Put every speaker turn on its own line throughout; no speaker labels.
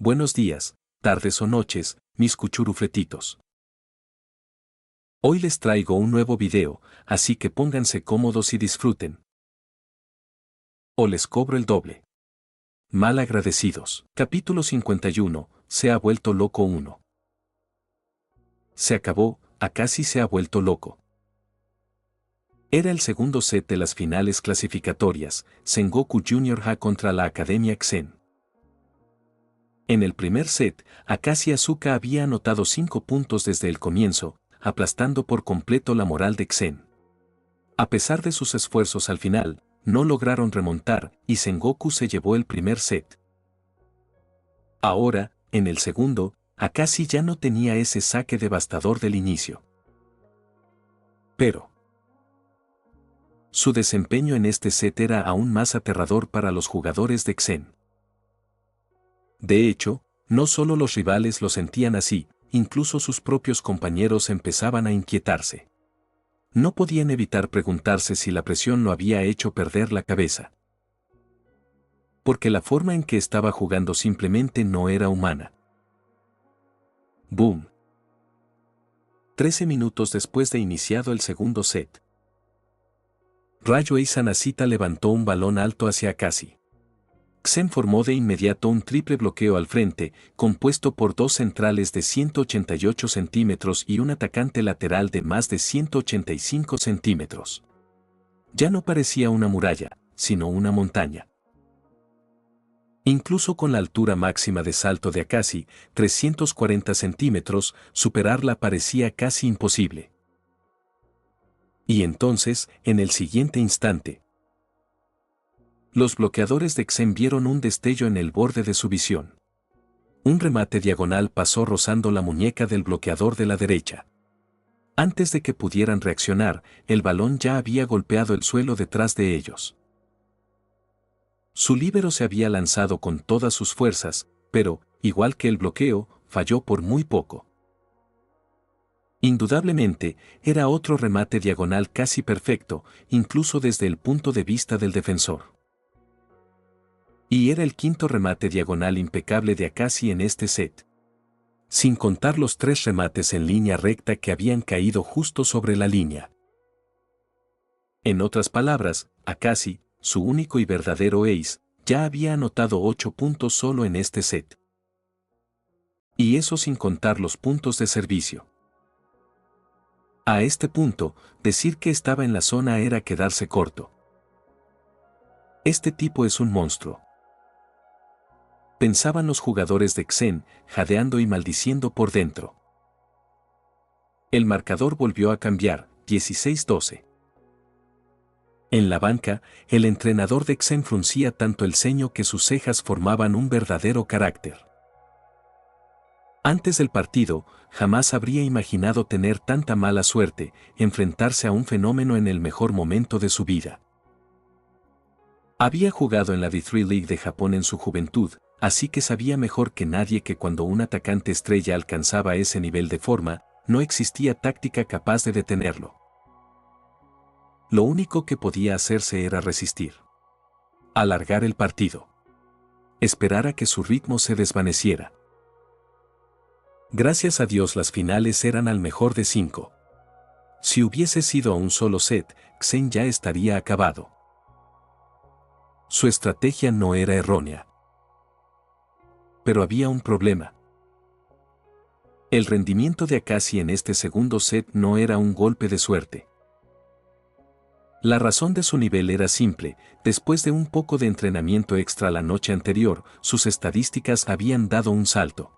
Buenos días, tardes o noches, mis cuchurufletitos. Hoy les traigo un nuevo video, así que pónganse cómodos y disfruten. O les cobro el doble. Mal agradecidos. Capítulo 51, se ha vuelto loco uno. Se acabó, Akashi se ha vuelto loco. Era el segundo set de las finales clasificatorias, Sengoku Junior Ha contra la Academia Xen. En el primer set, Akashi Asuka había anotado 5 puntos desde el comienzo, aplastando por completo la moral de Xen. A pesar de sus esfuerzos al final, no lograron remontar y Sengoku se llevó el primer set. Ahora, en el segundo, Akashi ya no tenía ese saque devastador del inicio. Pero su desempeño en este set era aún más aterrador para los jugadores de Xen. De hecho, no solo los rivales lo sentían así, incluso sus propios compañeros empezaban a inquietarse. No podían evitar preguntarse si la presión lo había hecho perder la cabeza. Porque la forma en que estaba jugando simplemente no era humana. ¡Boom! 13 minutos después de iniciado el segundo set. Ryo Sanashita levantó un balón alto hacia Akashi. Xen formó de inmediato un triple bloqueo al frente, compuesto por dos centrales de 188 centímetros y un atacante lateral de más de 185 centímetros. Ya no parecía una muralla, sino una montaña. Incluso con la altura máxima de salto de Akashi, 340 centímetros, superarla parecía casi imposible. Y entonces, en el siguiente instante, los bloqueadores de Xen vieron un destello en el borde de su visión. Un remate diagonal pasó rozando la muñeca del bloqueador de la derecha. Antes de que pudieran reaccionar, el balón ya había golpeado el suelo detrás de ellos. Su líbero se había lanzado con todas sus fuerzas, pero, igual que el bloqueo, falló por muy poco. Indudablemente, era otro remate diagonal casi perfecto, incluso desde el punto de vista del defensor. Y era el quinto remate diagonal impecable de Akashi en este set. Sin contar los 3 remates en línea recta que habían caído justo sobre la línea. En otras palabras, Akashi, su único y verdadero ace, ya había anotado 8 puntos solo en este set. Y eso sin contar los puntos de servicio. A este punto, decir que estaba en la zona era quedarse corto. Este tipo es un monstruo. Pensaban los jugadores de Xen, jadeando y maldiciendo por dentro. El marcador volvió a cambiar, 16-12. En la banca, el entrenador de Xen fruncía tanto el ceño que sus cejas formaban un verdadero carácter. Antes del partido, jamás habría imaginado tener tanta mala suerte, enfrentarse a un fenómeno en el mejor momento de su vida. Había jugado en la D3 League de Japón en su juventud, así que sabía mejor que nadie que cuando un atacante estrella alcanzaba ese nivel de forma, no existía táctica capaz de detenerlo. Lo único que podía hacerse era resistir. Alargar el partido. Esperar a que su ritmo se desvaneciera. Gracias a Dios las finales eran al mejor de 5. Si hubiese sido a un solo set, Xen ya estaría acabado. Su estrategia no era errónea. Pero había un problema. El rendimiento de Akashi en este segundo set no era un golpe de suerte. La razón de su nivel era simple: después de un poco de entrenamiento extra la noche anterior, sus estadísticas habían dado un salto.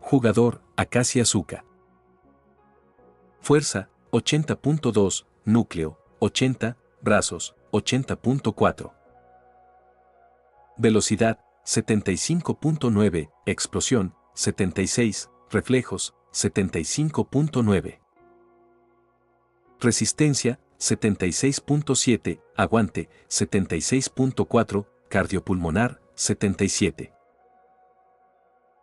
Jugador, Akashi Asuka. Fuerza, 80.2, núcleo, 80, brazos, 80.4. Velocidad, 75.9, explosión, 76, reflejos, 75.9. Resistencia, 76.7, aguante, 76.4, cardiopulmonar, 77.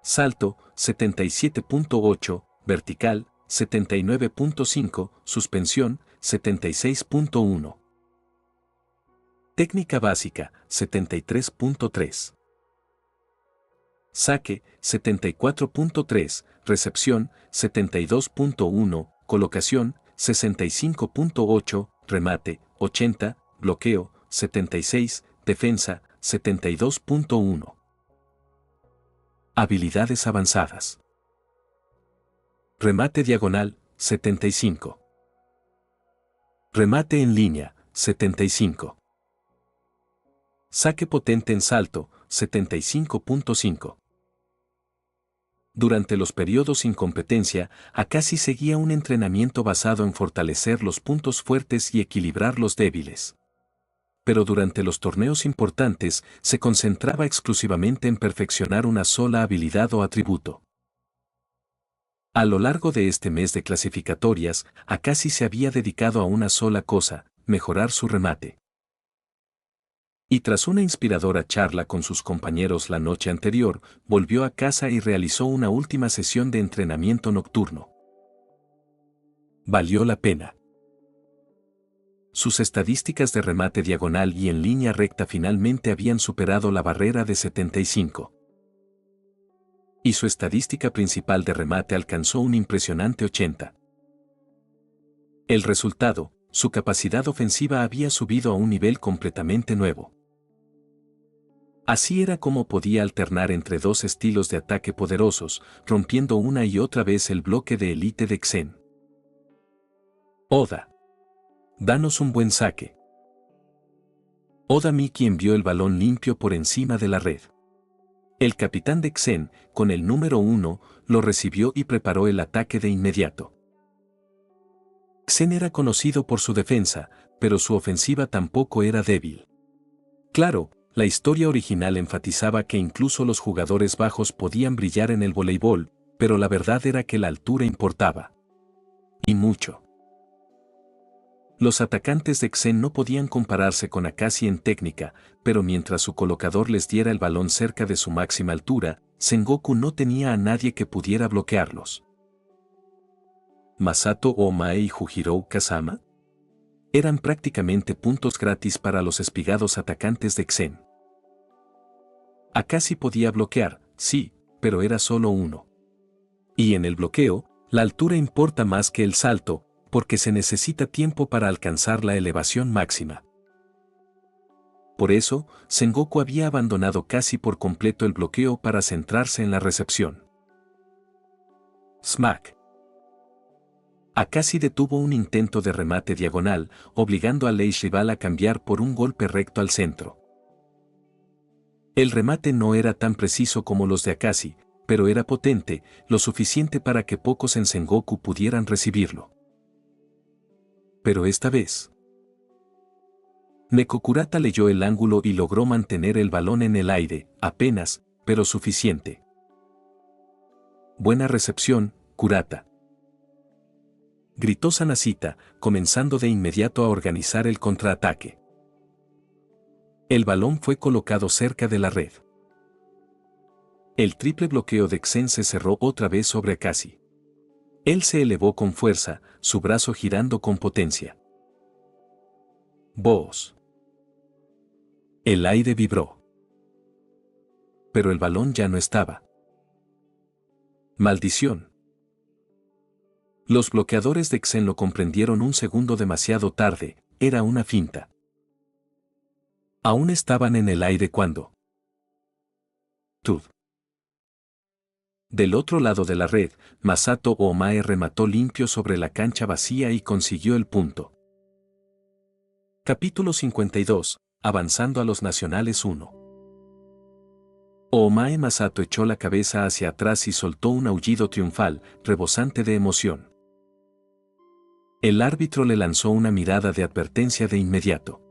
Salto, 77.8, vertical, 79.5, suspensión, 76.1. Técnica básica, 73.3. Saque, 74.3, recepción, 72.1, colocación, 65.8, remate, 80, bloqueo, 76, defensa, 72.1. Habilidades avanzadas. Remate diagonal, 75. Remate en línea, 75. Saque potente en salto, 75.5. Durante los periodos sin competencia, Agassi seguía un entrenamiento basado en fortalecer los puntos fuertes y equilibrar los débiles. Pero durante los torneos importantes, se concentraba exclusivamente en perfeccionar una sola habilidad o atributo. A lo largo de este mes de clasificatorias, Agassi se había dedicado a una sola cosa: mejorar su remate. Y tras una inspiradora charla con sus compañeros la noche anterior, volvió a casa y realizó una última sesión de entrenamiento nocturno. Valió la pena. Sus estadísticas de remate diagonal y en línea recta finalmente habían superado la barrera de 75. Y su estadística principal de remate alcanzó un impresionante 80. El resultado: su capacidad ofensiva había subido a un nivel completamente nuevo. Así era como podía alternar entre dos estilos de ataque poderosos, rompiendo una y otra vez el bloque de élite de Xen. Oda. Danos un buen saque. Oda Miki envió el balón limpio por encima de la red. El capitán de Xen, con el número 1, lo recibió y preparó el ataque de inmediato. Xen era conocido por su defensa, pero su ofensiva tampoco era débil. Claro, la historia original enfatizaba que incluso los jugadores bajos podían brillar en el voleibol, pero la verdad era que la altura importaba. Y mucho. Los atacantes de Xen no podían compararse con Agassi en técnica, pero mientras su colocador les diera el balón cerca de su máxima altura, Sengoku no tenía a nadie que pudiera bloquearlos. Masato Omae y Jujiro Kazama eran prácticamente puntos gratis para los espigados atacantes de Xen. Agassi podía bloquear, sí, pero era solo uno. Y en el bloqueo, la altura importa más que el salto, porque se necesita tiempo para alcanzar la elevación máxima. Por eso, Sengoku había abandonado casi por completo el bloqueo para centrarse en la recepción. Smack. Agassi detuvo un intento de remate diagonal, obligando al ace rival a cambiar por un golpe recto al centro. El remate no era tan preciso como los de Agassi, pero era potente, lo suficiente para que pocos en Sengoku pudieran recibirlo. Pero esta vez, Nekokurata leyó el ángulo y logró mantener el balón en el aire, apenas, pero suficiente. Buena recepción, Kurata, gritó Sanashita, comenzando de inmediato a organizar el contraataque. El balón fue colocado cerca de la red. El triple bloqueo de Xen se cerró otra vez sobre Agassi. Él se elevó con fuerza, su brazo girando con potencia. Voz. El aire vibró. Pero el balón ya no estaba. Maldición. Los bloqueadores de Xen lo comprendieron un segundo demasiado tarde, era una finta. Aún estaban en el aire cuando. Tud. Del otro lado de la red, Masato Omae remató limpio sobre la cancha vacía y consiguió el punto. Capítulo 52, avanzando a los nacionales 1. Omae Masato echó la cabeza hacia atrás y soltó un aullido triunfal, rebosante de emoción. El árbitro le lanzó una mirada de advertencia de inmediato.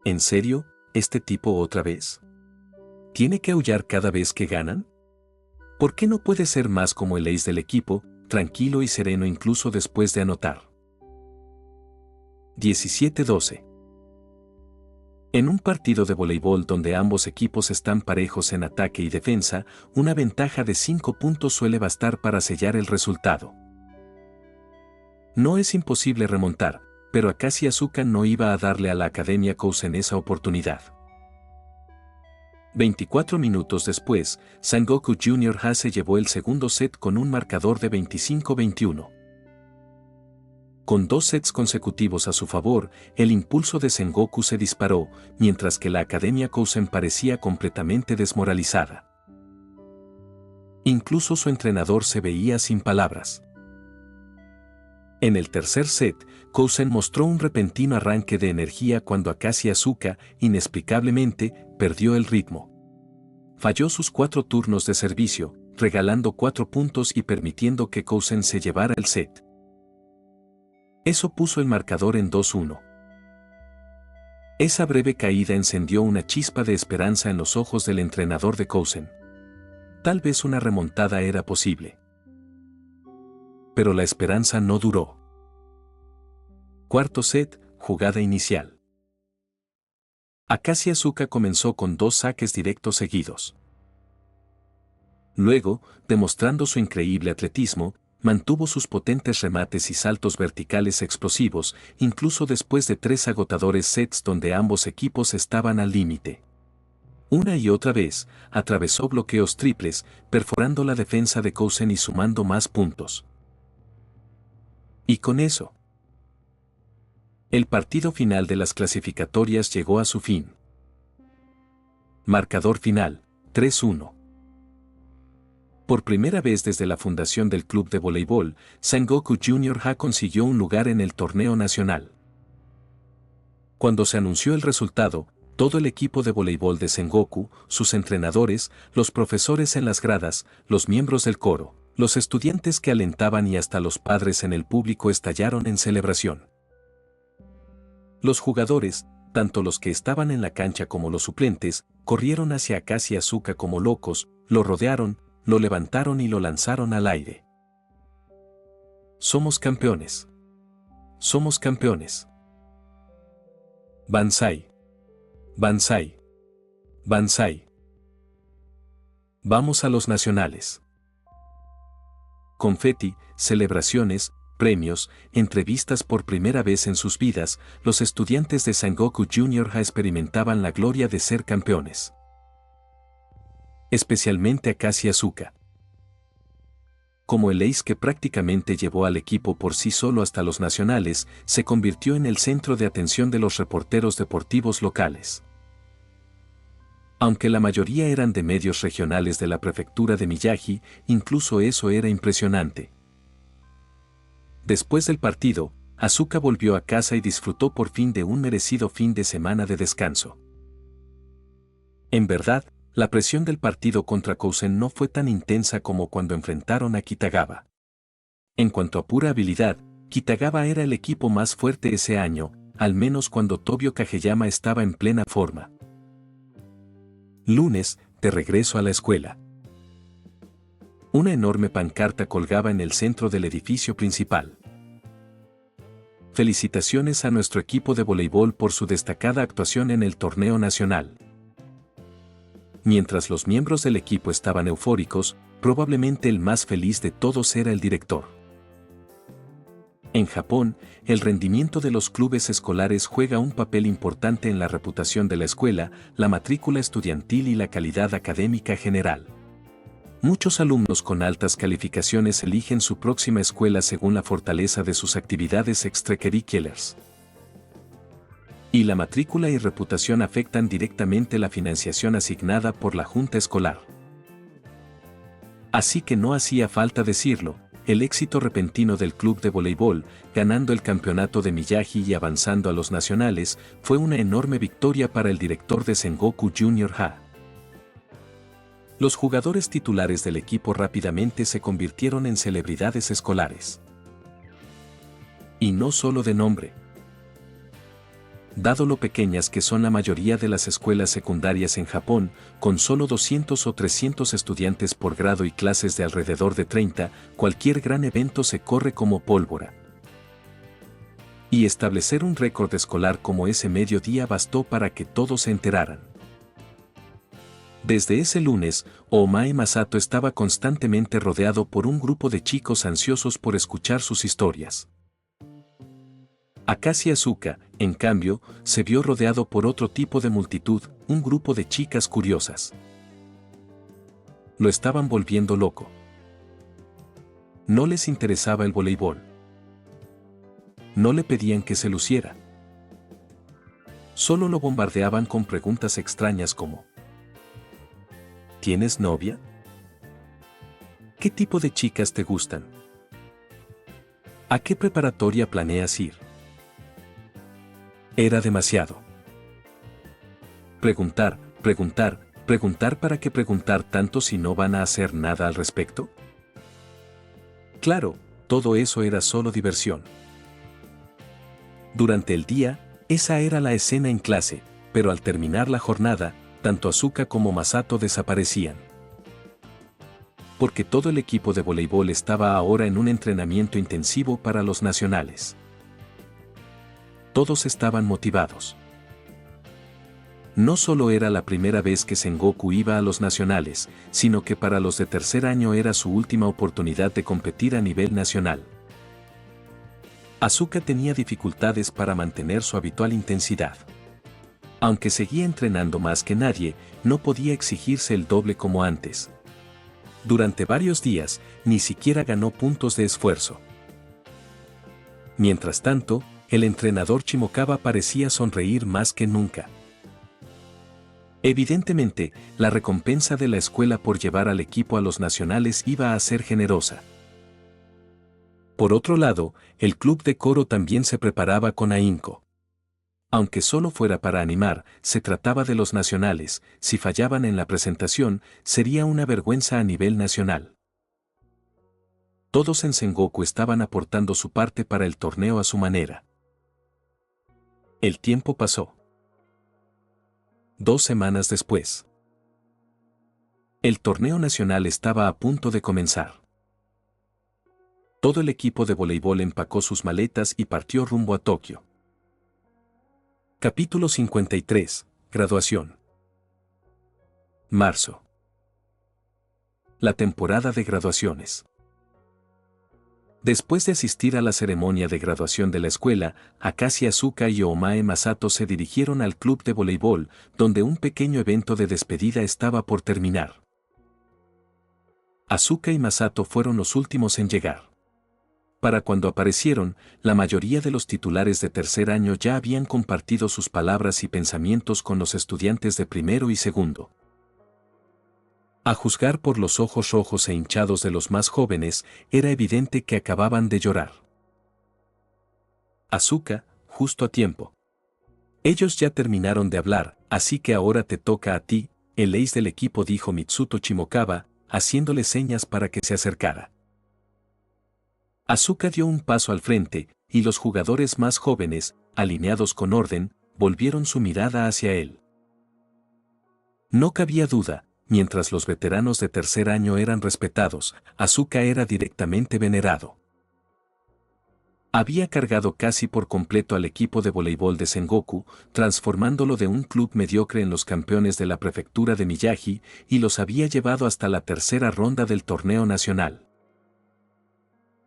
¿En serio, este tipo otra vez? ¿Tiene que aullar cada vez que ganan? ¿Por qué no puede ser más como el ace del equipo, tranquilo y sereno incluso después de anotar? 17-12. En un partido de voleibol donde ambos equipos están parejos en ataque y defensa, una ventaja de 5 puntos suele bastar para sellar el resultado. No es imposible remontar, pero Agassi Asuka no iba a darle a la Academia Kousen esa oportunidad. 24 minutos después, Sangoku Jr. Ha se llevó el segundo set con un marcador de 25-21. Con 2 sets consecutivos a su favor, el impulso de Sengoku se disparó, mientras que la Academia Kousen parecía completamente desmoralizada. Incluso su entrenador se veía sin palabras. En el tercer set, Kousen mostró un repentino arranque de energía cuando Akashi Asuka, inexplicablemente, perdió el ritmo. Falló sus 4 turnos de servicio, regalando 4 puntos y permitiendo que Kousen se llevara el set. Eso puso el marcador en 2-1. Esa breve caída encendió una chispa de esperanza en los ojos del entrenador de Kousen. Tal vez una remontada era posible. Pero la esperanza no duró. Cuarto set, jugada inicial. Akashi Asuka comenzó con 2 saques directos seguidos. Luego, demostrando su increíble atletismo, mantuvo sus potentes remates y saltos verticales explosivos, incluso después de 3 agotadores sets donde ambos equipos estaban al límite. Una y otra vez, atravesó bloqueos triples, perforando la defensa de Kousen y sumando más puntos. Y con eso, el partido final de las clasificatorias llegó a su fin. Marcador final, 3-1. Por primera vez desde la fundación del club de voleibol, Sangoku Jr. Ha consiguió un lugar en el torneo nacional. Cuando se anunció el resultado, todo el equipo de voleibol de Sengoku, sus entrenadores, los profesores en las gradas, los miembros del coro, los estudiantes que alentaban y hasta los padres en el público estallaron en celebración. Los jugadores, tanto los que estaban en la cancha como los suplentes, corrieron hacia Akashi Asuka como locos, lo rodearon, lo levantaron y lo lanzaron al aire. Somos campeones. Somos campeones. Banzai. Banzai. Banzai. Vamos a los nacionales. Confeti, celebraciones, premios, entrevistas por primera vez en sus vidas, los estudiantes de Sangoku Jr. Ha experimentaban la gloria de ser campeones. Especialmente Akashi Asuka. Como el ace que prácticamente llevó al equipo por sí solo hasta los nacionales, se convirtió en el centro de atención de los reporteros deportivos locales. Aunque la mayoría eran de medios regionales de la prefectura de Miyagi, incluso eso era impresionante. Después del partido, Asuka volvió a casa y disfrutó por fin de un merecido fin de semana de descanso. En verdad, la presión del partido contra Kousen no fue tan intensa como cuando enfrentaron a Kitagawa. En cuanto a pura habilidad, Kitagawa era el equipo más fuerte ese año, al menos cuando Tobio Kageyama estaba en plena forma. Lunes, de regreso a la escuela. Una enorme pancarta colgaba en el centro del edificio principal. Felicitaciones a nuestro equipo de voleibol por su destacada actuación en el torneo nacional. Mientras los miembros del equipo estaban eufóricos, probablemente el más feliz de todos era el director. En Japón, el rendimiento de los clubes escolares juega un papel importante en la reputación de la escuela, la matrícula estudiantil y la calidad académica general. Muchos alumnos con altas calificaciones eligen su próxima escuela según la fortaleza de sus actividades extracurriculares. Y la matrícula y reputación afectan directamente la financiación asignada por la junta escolar. Así que no hacía falta decirlo, el éxito repentino del club de voleibol, ganando el campeonato de Miyagi y avanzando a los nacionales, fue una enorme victoria para el director de Sengoku Jr. Ha. Los jugadores titulares del equipo rápidamente se convirtieron en celebridades escolares. Y no solo de nombre. Dado lo pequeñas que son la mayoría de las escuelas secundarias en Japón, con solo 200 o 300 estudiantes por grado y clases de alrededor de 30, cualquier gran evento se corre como pólvora. Y establecer un récord escolar como ese mediodía bastó para que todos se enteraran. Desde ese lunes, Omae Masato estaba constantemente rodeado por un grupo de chicos ansiosos por escuchar sus historias. Akashi Asuka, en cambio, se vio rodeado por otro tipo de multitud, un grupo de chicas curiosas. Lo estaban volviendo loco. No les interesaba el voleibol. No le pedían que se luciera. Solo lo bombardeaban con preguntas extrañas como: ¿tienes novia? ¿Qué tipo de chicas te gustan? ¿A qué preparatoria planeas ir? Era demasiado. Preguntar, preguntar, preguntar. ¿Para qué preguntar tanto si no van a hacer nada al respecto? Claro, todo eso era solo diversión. Durante el día, esa era la escena en clase, pero al terminar la jornada, tanto Asuka como Masato desaparecían. Porque todo el equipo de voleibol estaba ahora en un entrenamiento intensivo para los nacionales. Todos estaban motivados. No solo era la primera vez que Sengoku iba a los nacionales, sino que para los de tercer año era su última oportunidad de competir a nivel nacional. Asuka tenía dificultades para mantener su habitual intensidad. Aunque seguía entrenando más que nadie, no podía exigirse el doble como antes. Durante varios días, ni siquiera ganó puntos de esfuerzo. Mientras tanto, el entrenador Shimokawa parecía sonreír más que nunca. Evidentemente, la recompensa de la escuela por llevar al equipo a los nacionales iba a ser generosa. Por otro lado, el club de coro también se preparaba con ahínco. Aunque solo fuera para animar, se trataba de los nacionales. Si fallaban en la presentación, sería una vergüenza a nivel nacional. Todos en Sengoku estaban aportando su parte para el torneo a su manera. El tiempo pasó. 2 semanas después. El torneo nacional estaba a punto de comenzar. Todo el equipo de voleibol empacó sus maletas y partió rumbo a Tokio. Capítulo 53. Graduación. Marzo. La temporada de graduaciones. Después de asistir a la ceremonia de graduación de la escuela, Akashi Asuka y Omae Masato se dirigieron al club de voleibol, donde un pequeño evento de despedida estaba por terminar. Asuka y Masato fueron los últimos en llegar. Para cuando aparecieron, la mayoría de los titulares de tercer año ya habían compartido sus palabras y pensamientos con los estudiantes de primero y segundo. A juzgar por los ojos rojos e hinchados de los más jóvenes, era evidente que acababan de llorar. Asuka, justo a tiempo. Ellos ya terminaron de hablar, así que ahora te toca a ti, el ace del equipo, dijo Mitsuto Shimokawa, haciéndole señas para que se acercara. Asuka dio un paso al frente, y los jugadores más jóvenes, alineados con orden, volvieron su mirada hacia él. No cabía duda, mientras los veteranos de tercer año eran respetados, Asuka era directamente venerado. Había cargado casi por completo al equipo de voleibol de Sengoku, transformándolo de un club mediocre en los campeones de la prefectura de Miyagi, y los había llevado hasta la tercera ronda del torneo nacional.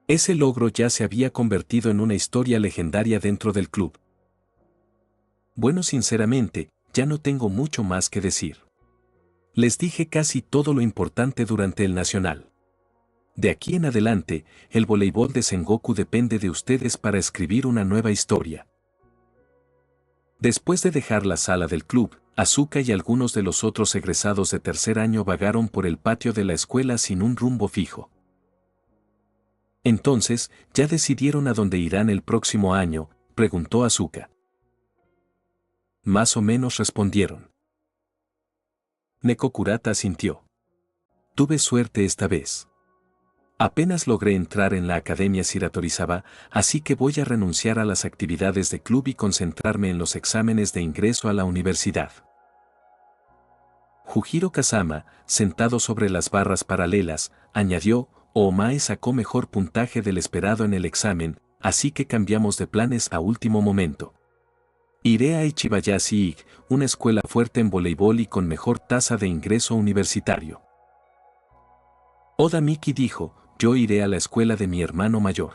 Ese logro ya se había convertido en una historia legendaria dentro del club. Bueno, sinceramente, ya no tengo mucho más que decir. Les dije casi todo lo importante durante el nacional. De aquí en adelante, el voleibol de Sengoku depende de ustedes para escribir una nueva historia. Después de dejar la sala del club, Asuka y algunos de los otros egresados de tercer año vagaron por el patio de la escuela sin un rumbo fijo. Entonces, ¿ya decidieron a dónde irán el próximo año?, preguntó Asuka. Más o menos, respondieron. Neko Kurata asintió. Tuve suerte esta vez. Apenas logré entrar en la Academia Shiratorizawa, así que voy a renunciar a las actividades de club y concentrarme en los exámenes de ingreso a la universidad. Jujiro Kazama, sentado sobre las barras paralelas, añadió: Omae sacó mejor puntaje del esperado en el examen, así que cambiamos de planes a último momento. Iré a Ichibayashi-ig, una escuela fuerte en voleibol y con mejor tasa de ingreso universitario. Oda Miki dijo: yo iré a la escuela de mi hermano mayor.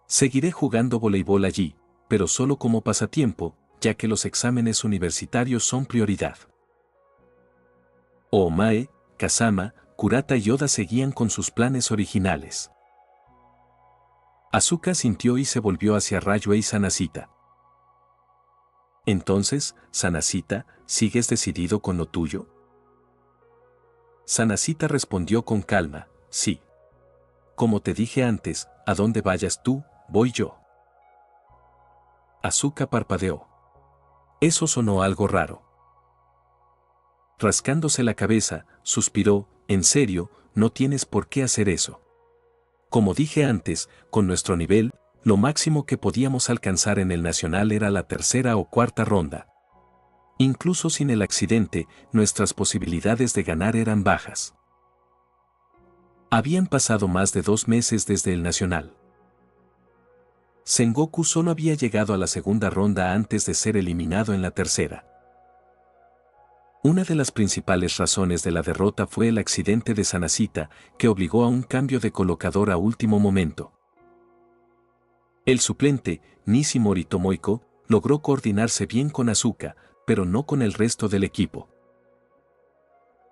Seguiré jugando voleibol allí, pero solo como pasatiempo, ya que los exámenes universitarios son prioridad. Oomae, Kazama, Kurata y Oda seguían con sus planes originales. Asuka sintió y se volvió hacia Rayue y Sanashita. Entonces, Sanashita, ¿sigues decidido con lo tuyo? Sanashita respondió con calma, sí. Como te dije antes, a donde vayas tú, voy yo. Asuka parpadeó. Eso sonó algo raro. Rascándose la cabeza, suspiró, en serio, no tienes por qué hacer eso. Como dije antes, con nuestro nivel, lo máximo que podíamos alcanzar en el nacional era la tercera o cuarta ronda. Incluso sin el accidente, nuestras posibilidades de ganar eran bajas. Habían pasado más de 2 meses desde el nacional. Sengoku solo había llegado a la segunda ronda antes de ser eliminado en la tercera. Una de las principales razones de la derrota fue el accidente de Sanashita, que obligó a un cambio de colocador a último momento. El suplente, Nishimori Tomoiko, logró coordinarse bien con Asuka, pero no con el resto del equipo.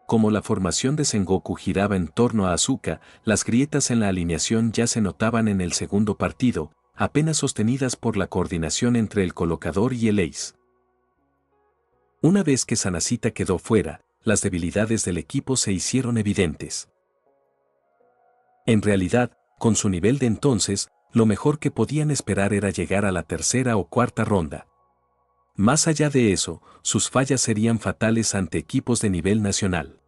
Como la formación de Sengoku giraba en torno a Asuka, las grietas en la alineación ya se notaban en el segundo partido, apenas sostenidas por la coordinación entre el colocador y el ace. Una vez que Sanashita quedó fuera, las debilidades del equipo se hicieron evidentes. En realidad, con su nivel de entonces, lo mejor que podían esperar era llegar a la tercera o cuarta ronda. Más allá de eso, sus fallas serían fatales ante equipos de nivel nacional.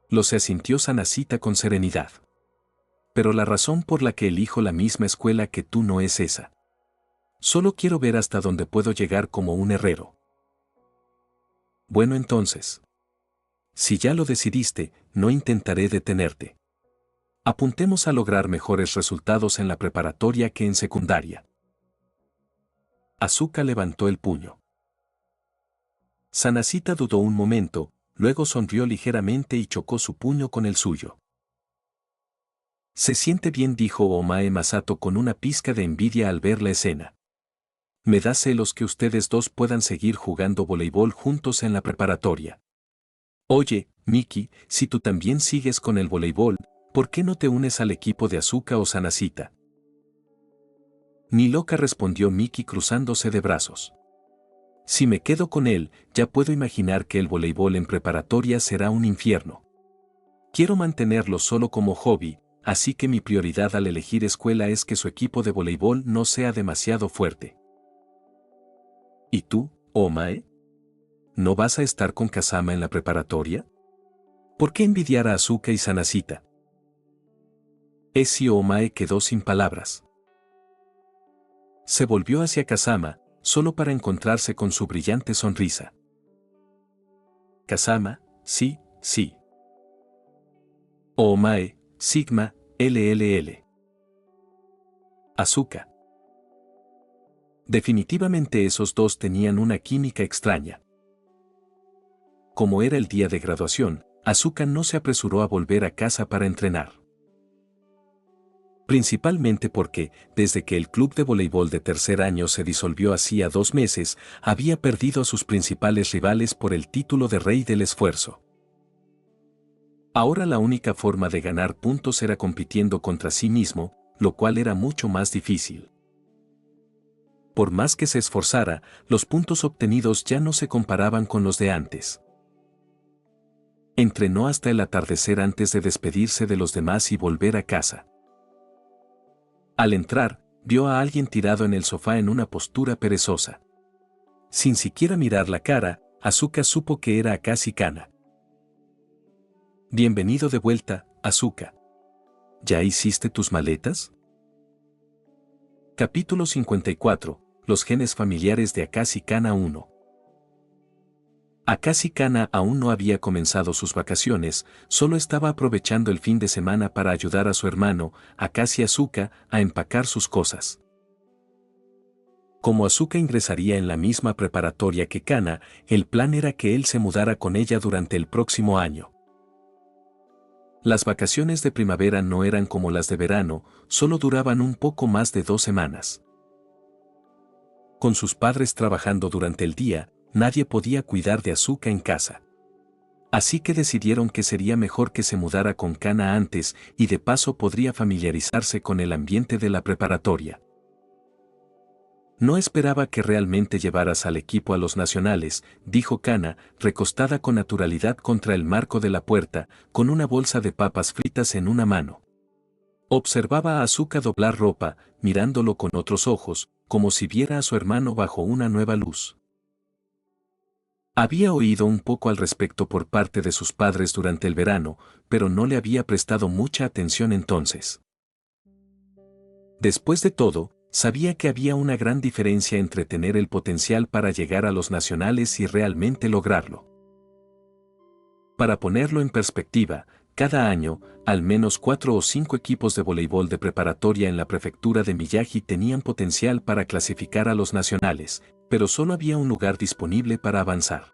Lo se asintió Sanashita con serenidad. Pero la razón por la que elijo la misma escuela que tú no es esa. Solo quiero ver hasta dónde puedo llegar como un herrero. Bueno entonces. Si ya lo decidiste, no intentaré detenerte. Apuntemos a lograr mejores resultados en la preparatoria que en secundaria. Asuka levantó el puño. Sanashita dudó un momento, luego sonrió ligeramente y chocó su puño con el suyo. Se siente bien, dijo Oomae Masato con una pizca de envidia al ver la escena. Me da celos que ustedes dos puedan seguir jugando voleibol juntos en la preparatoria. Oye, Miki, si tú también sigues con el voleibol, ¿por qué no te unes al equipo de Asuka o Sanashita? Ni loca, respondió Miki cruzándose de brazos. Si me quedo con él, ya puedo imaginar que el voleibol en preparatoria será un infierno. Quiero mantenerlo solo como hobby, así que mi prioridad al elegir escuela es que su equipo de voleibol no sea demasiado fuerte. ¿Y tú, Oomae? ¿No vas a estar con Kazama en la preparatoria? ¿Por qué envidiar a Asuka y Sanashita? Oomae quedó sin palabras. Se volvió hacia Kazama, solo para encontrarse con su brillante sonrisa. Kazama, sí, sí. Oomae, Sigma, LLL. Asuka. Definitivamente esos dos tenían una química extraña. Como era el día de graduación, Asuka no se apresuró a volver a casa para entrenar. Principalmente porque, desde que el club de voleibol de tercer año se disolvió hacía 2 meses, había perdido a sus principales rivales por el título de Rey del Esfuerzo. Ahora la única forma de ganar puntos era compitiendo contra sí mismo, lo cual era mucho más difícil. Por más que se esforzara, los puntos obtenidos ya no se comparaban con los de antes. Entrenó hasta el atardecer antes de despedirse de los demás y volver a casa. Al entrar, vio a alguien tirado en el sofá en una postura perezosa. Sin siquiera mirar la cara, Asuka supo que era Akashi Kana. Bienvenido de vuelta, Asuka. ¿Ya hiciste tus maletas? Capítulo 54. Los genes familiares de Akashi Kana 1. Akashi Kana aún no había comenzado sus vacaciones, solo estaba aprovechando el fin de semana para ayudar a su hermano, Akashi Asuka, a empacar sus cosas. Como Asuka ingresaría en la misma preparatoria que Kana, el plan era que él se mudara con ella durante el próximo año. Las vacaciones de primavera no eran como las de verano, solo duraban un poco más de 2 semanas. Con sus padres trabajando durante el día, nadie podía cuidar de Asuka en casa. Así que decidieron que sería mejor que se mudara con Kana antes y de paso podría familiarizarse con el ambiente de la preparatoria. No esperaba que realmente llevaras al equipo a los nacionales, dijo Kana, recostada con naturalidad contra el marco de la puerta, con una bolsa de papas fritas en una mano. Observaba a Asuka doblar ropa, mirándolo con otros ojos, como si viera a su hermano bajo una nueva luz. Había oído un poco al respecto por parte de sus padres durante el verano, pero no le había prestado mucha atención entonces. Después de todo, sabía que había una gran diferencia entre tener el potencial para llegar a los nacionales y realmente lograrlo. Para ponerlo en perspectiva, cada año, al menos 4 o 5 equipos de voleibol de preparatoria en la prefectura de Miyagi tenían potencial para clasificar a los nacionales, pero solo había un lugar disponible para avanzar.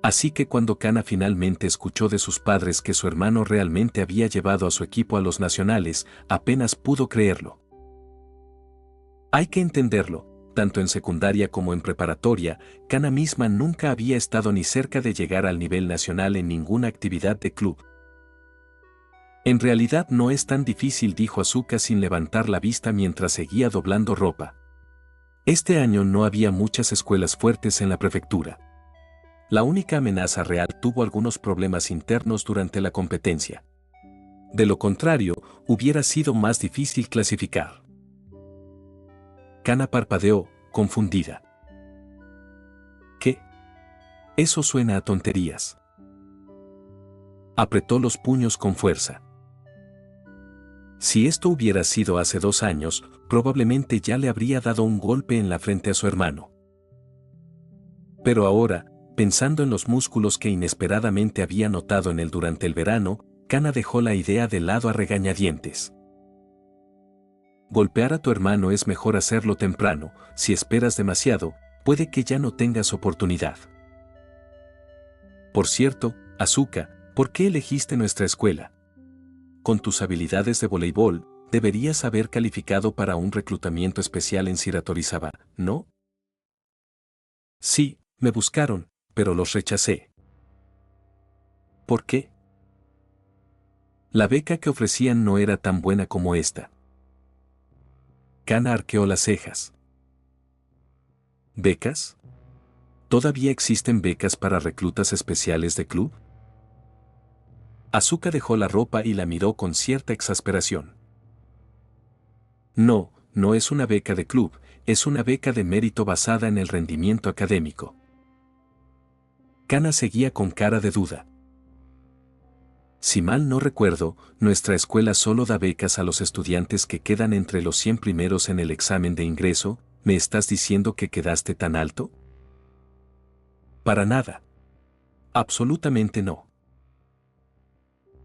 Así que cuando Kana finalmente escuchó de sus padres que su hermano realmente había llevado a su equipo a los nacionales, apenas pudo creerlo. Hay que entenderlo, tanto en secundaria como en preparatoria, Kana misma nunca había estado ni cerca de llegar al nivel nacional en ninguna actividad de club. En realidad no es tan difícil, dijo Asuka sin levantar la vista mientras seguía doblando ropa. Este año no había muchas escuelas fuertes en la prefectura. La única amenaza real tuvo algunos problemas internos durante la competencia. De lo contrario, hubiera sido más difícil clasificar. Kana parpadeó, confundida. ¿Qué? Eso suena a tonterías. Apretó los puños con fuerza. Si esto hubiera sido hace 2 años, probablemente ya le habría dado un golpe en la frente a su hermano. Pero ahora, pensando en los músculos que inesperadamente había notado en él durante el verano, Kana dejó la idea de lado a regañadientes. Golpear a tu hermano es mejor hacerlo temprano, si esperas demasiado, puede que ya no tengas oportunidad. Por cierto, Asuka, ¿por qué elegiste nuestra escuela? Con tus habilidades de voleibol, deberías haber calificado para un reclutamiento especial en Shiratorizawa, ¿no? Sí, me buscaron, pero los rechacé. ¿Por qué? La beca que ofrecían no era tan buena como esta. Kana arqueó las cejas. ¿Becas? ¿Todavía existen becas para reclutas especiales de club? Asuka dejó la ropa y la miró con cierta exasperación. No, no es una beca de club, es una beca de mérito basada en el rendimiento académico. Kana seguía con cara de duda. Si mal no recuerdo, nuestra escuela solo da becas a los estudiantes que quedan entre los 100 primeros en el examen de ingreso. ¿Me estás diciendo que quedaste tan alto? Para nada. Absolutamente no.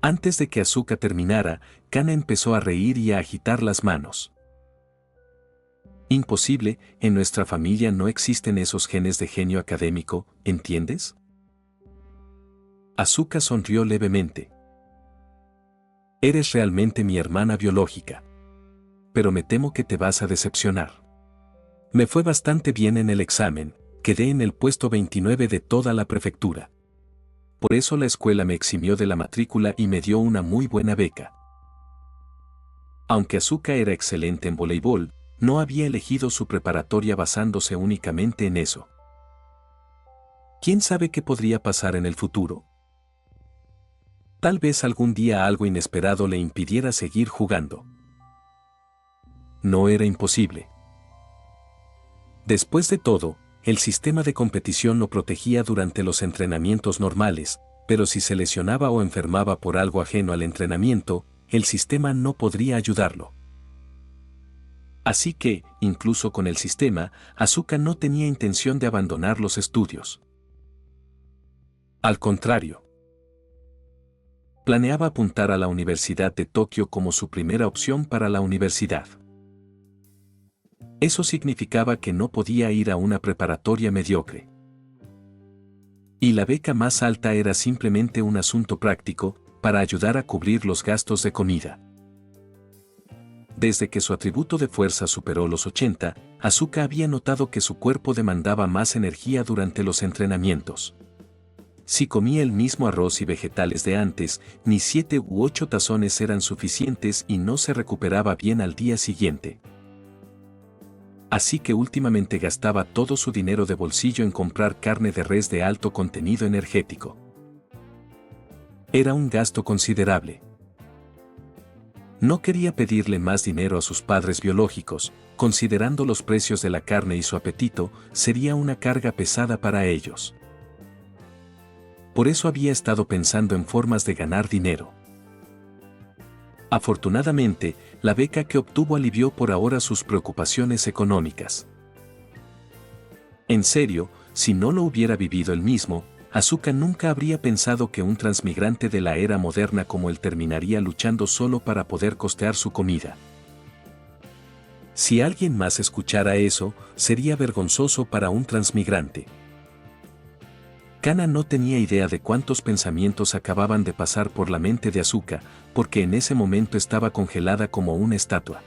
Antes de que Asuka terminara, Kana empezó a reír y a agitar las manos. Imposible, en nuestra familia no existen esos genes de genio académico, ¿entiendes? Asuka sonrió levemente. Eres realmente mi hermana biológica. Pero me temo que te vas a decepcionar. Me fue bastante bien en el examen, quedé en el puesto 29 de toda la prefectura. Por eso la escuela me eximió de la matrícula y me dio una muy buena beca. Aunque Asuka era excelente en voleibol, no había elegido su preparatoria basándose únicamente en eso. ¿Quién sabe qué podría pasar en el futuro? Tal vez algún día algo inesperado le impidiera seguir jugando. No era imposible. Después de todo, el sistema de competición lo protegía durante los entrenamientos normales, pero si se lesionaba o enfermaba por algo ajeno al entrenamiento, el sistema no podría ayudarlo. Así que, incluso con el sistema, Asuka no tenía intención de abandonar los estudios. Al contrario, planeaba apuntar a la Universidad de Tokio como su primera opción para la universidad. Eso significaba que no podía ir a una preparatoria mediocre. Y la beca más alta era simplemente un asunto práctico, para ayudar a cubrir los gastos de comida. Desde que su atributo de fuerza superó los 80, Asuka había notado que su cuerpo demandaba más energía durante los entrenamientos. Si comía el mismo arroz y vegetales de antes, ni 7 u 8 tazones eran suficientes y no se recuperaba bien al día siguiente. Así que últimamente gastaba todo su dinero de bolsillo en comprar carne de res de alto contenido energético. Era un gasto considerable. No quería pedirle más dinero a sus padres biológicos, considerando los precios de la carne y su apetito, sería una carga pesada para ellos. Por eso había estado pensando en formas de ganar dinero. Afortunadamente, la beca que obtuvo alivió por ahora sus preocupaciones económicas. En serio, si no lo hubiera vivido él mismo, Asuka nunca habría pensado que un transmigrante de la era moderna como él terminaría luchando solo para poder costear su comida. Si alguien más escuchara eso, sería vergonzoso para un transmigrante. Kana no tenía idea de cuántos pensamientos acababan de pasar por la mente de Asuka, porque en ese momento estaba congelada como una estatua.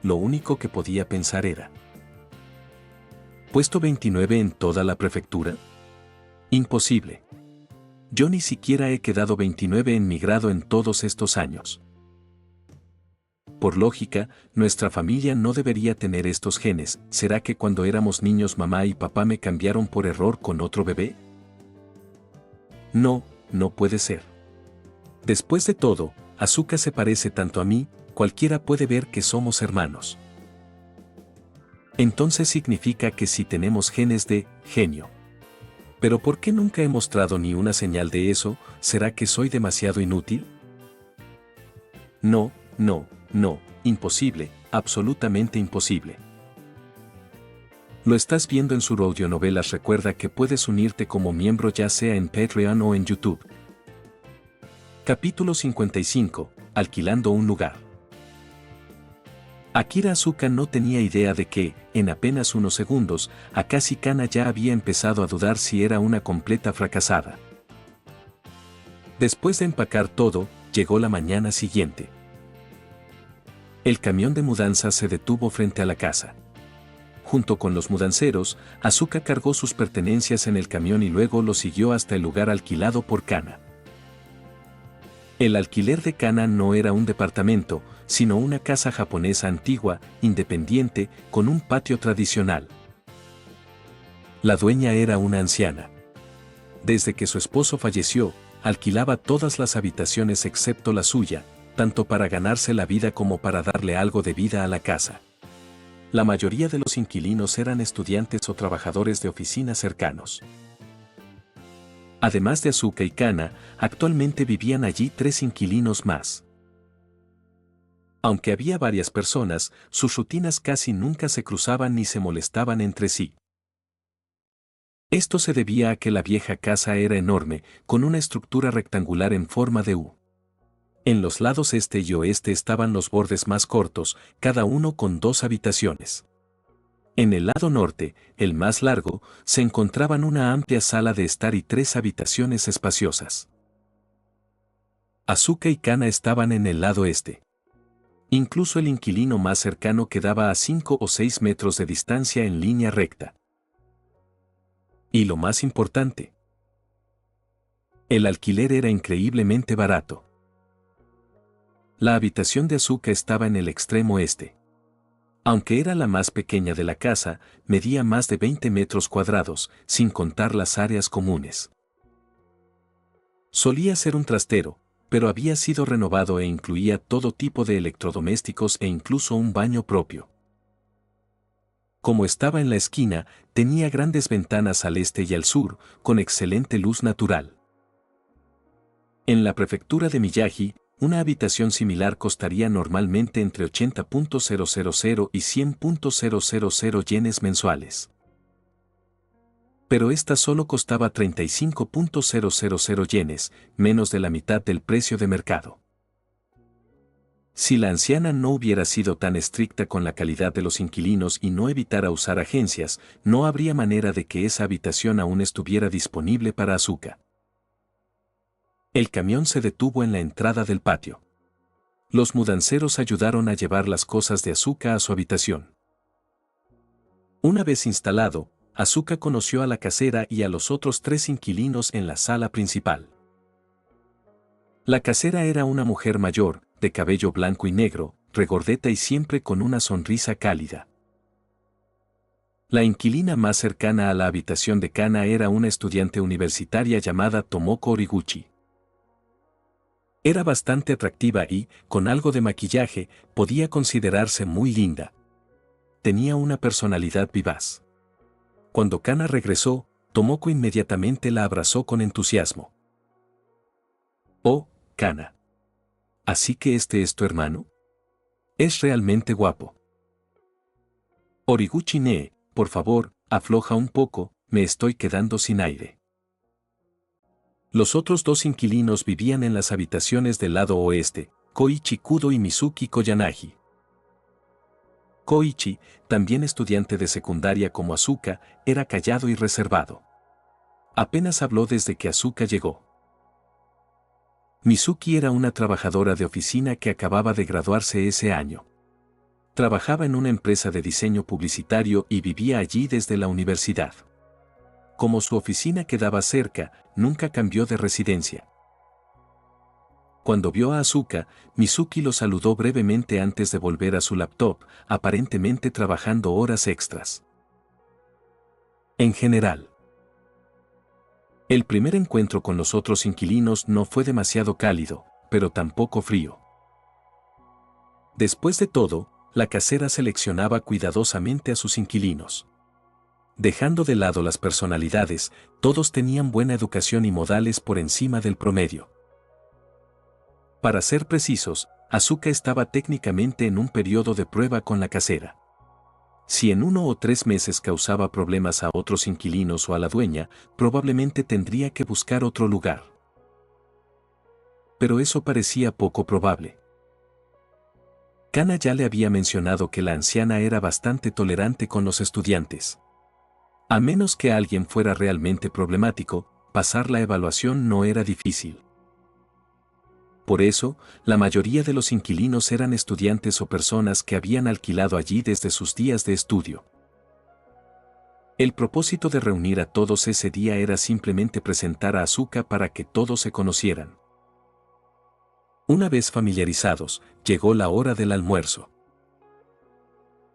Lo único que podía pensar era: ¿puesto 29 en toda la prefectura? Imposible. Yo ni siquiera he quedado 29 en mi grado en todos estos años. Por lógica, nuestra familia no debería tener estos genes. ¿Será que cuando éramos niños mamá y papá me cambiaron por error con otro bebé? No, no puede ser. Después de todo, Asuka se parece tanto a mí, cualquiera puede ver que somos hermanos. Entonces significa que sí tenemos genes de genio. ¿Pero por qué nunca he mostrado ni una señal de eso? ¿Será que soy demasiado inútil? No, no, no, imposible, absolutamente imposible. Lo estás viendo en su audionovelas. Recuerda que puedes unirte como miembro ya sea en Patreon o en YouTube. Capítulo 55. Alquilando un lugar. Akira Asuka no tenía idea de que, en apenas unos segundos, Akashi Kana ya había empezado a dudar si era una completa fracasada. Después de empacar todo, llegó la mañana siguiente. El camión de mudanza se detuvo frente a la casa. Junto con los mudanceros, Asuka cargó sus pertenencias en el camión y luego lo siguió hasta el lugar alquilado por Kana. El alquiler de Kana no era un departamento, sino una casa japonesa antigua, independiente, con un patio tradicional. La dueña era una anciana. Desde que su esposo falleció, alquilaba todas las habitaciones excepto la suya, tanto para ganarse la vida como para darle algo de vida a la casa. La mayoría de los inquilinos eran estudiantes o trabajadores de oficinas cercanos. Además de Asuka y Kana, actualmente vivían allí 3 inquilinos más. Aunque había varias personas, sus rutinas casi nunca se cruzaban ni se molestaban entre sí. Esto se debía a que la vieja casa era enorme, con una estructura rectangular en forma de U. En los lados este y oeste estaban los bordes más cortos, cada uno con 2 habitaciones. En el lado norte, el más largo, se encontraban una amplia sala de estar y 3 habitaciones espaciosas. Asuka y Kana estaban en el lado este. Incluso el inquilino más cercano quedaba a 5 o 6 metros de distancia en línea recta. Y lo más importante, el alquiler era increíblemente barato. La habitación de Asuka estaba en el extremo este. Aunque era la más pequeña de la casa, medía más de 20 metros cuadrados, sin contar las áreas comunes. Solía ser un trastero, pero había sido renovado e incluía todo tipo de electrodomésticos e incluso un baño propio. Como estaba en la esquina, tenía grandes ventanas al este y al sur, con excelente luz natural. En la prefectura de Miyagi, una habitación similar costaría normalmente entre 80.000 y 100.000 yenes mensuales. Pero esta solo costaba 35.000 yenes, menos de la mitad del precio de mercado. Si la anciana no hubiera sido tan estricta con la calidad de los inquilinos y no evitara usar agencias, no habría manera de que esa habitación aún estuviera disponible para Asuka. El camión se detuvo en la entrada del patio. Los mudanceros ayudaron a llevar las cosas de Asuka a su habitación. Una vez instalado, Asuka conoció a la casera y a los otros 3 inquilinos en la sala principal. La casera era una mujer mayor, de cabello blanco y negro, regordeta y siempre con una sonrisa cálida. La inquilina más cercana a la habitación de Kana era una estudiante universitaria llamada Tomoko Origuchi. Era bastante atractiva y, con algo de maquillaje, podía considerarse muy linda. Tenía una personalidad vivaz. Cuando Kana regresó, Tomoko inmediatamente la abrazó con entusiasmo. «Oh, Kana. ¿Así que este es tu hermano? Es realmente guapo». «Origuchi-ne, por favor, afloja un poco, me estoy quedando sin aire». Los otros 2 inquilinos vivían en las habitaciones del lado oeste, Koichi Kudo y Mizuki Koyanagi. Koichi, también estudiante de secundaria como Asuka, era callado y reservado. Apenas habló desde que Asuka llegó. Mizuki era una trabajadora de oficina que acababa de graduarse ese año. Trabajaba en una empresa de diseño publicitario y vivía allí desde la universidad. Como su oficina quedaba cerca, nunca cambió de residencia. Cuando vio a Asuka, Mizuki lo saludó brevemente antes de volver a su laptop, aparentemente trabajando horas extras. En general, el primer encuentro con los otros inquilinos no fue demasiado cálido, pero tampoco frío. Después de todo, la casera seleccionaba cuidadosamente a sus inquilinos. Dejando de lado las personalidades, todos tenían buena educación y modales por encima del promedio. Para ser precisos, Asuka estaba técnicamente en un periodo de prueba con la casera. Si en 1 o 3 meses causaba problemas a otros inquilinos o a la dueña, probablemente tendría que buscar otro lugar. Pero eso parecía poco probable. Kana ya le había mencionado que la anciana era bastante tolerante con los estudiantes. A menos que alguien fuera realmente problemático, pasar la evaluación no era difícil. Por eso, la mayoría de los inquilinos eran estudiantes o personas que habían alquilado allí desde sus días de estudio. El propósito de reunir a todos ese día era simplemente presentar a Asuka para que todos se conocieran. Una vez familiarizados, llegó la hora del almuerzo.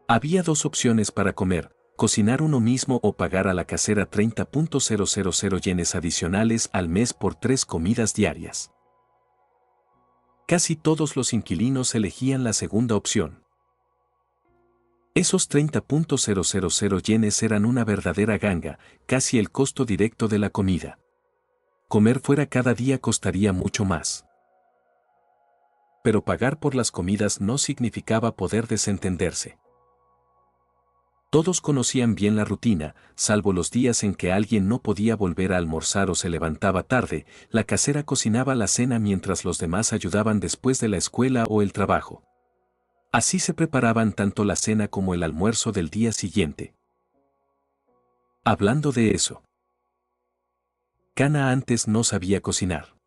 Había 2 opciones para comer: cocinar uno mismo o pagar a la casera 30.000 yenes adicionales al mes por 3 comidas diarias. Casi todos los inquilinos elegían la segunda opción. Esos 30.000 yenes eran una verdadera ganga, casi el costo directo de la comida. Comer fuera cada día costaría mucho más. Pero pagar por las comidas no significaba poder desentenderse. Todos conocían bien la rutina, salvo los días en que alguien no podía volver a almorzar o se levantaba tarde. La casera cocinaba la cena mientras los demás ayudaban después de la escuela o el trabajo. Así se preparaban tanto la cena como el almuerzo del día siguiente. Hablando de eso, Kana antes no sabía cocinar.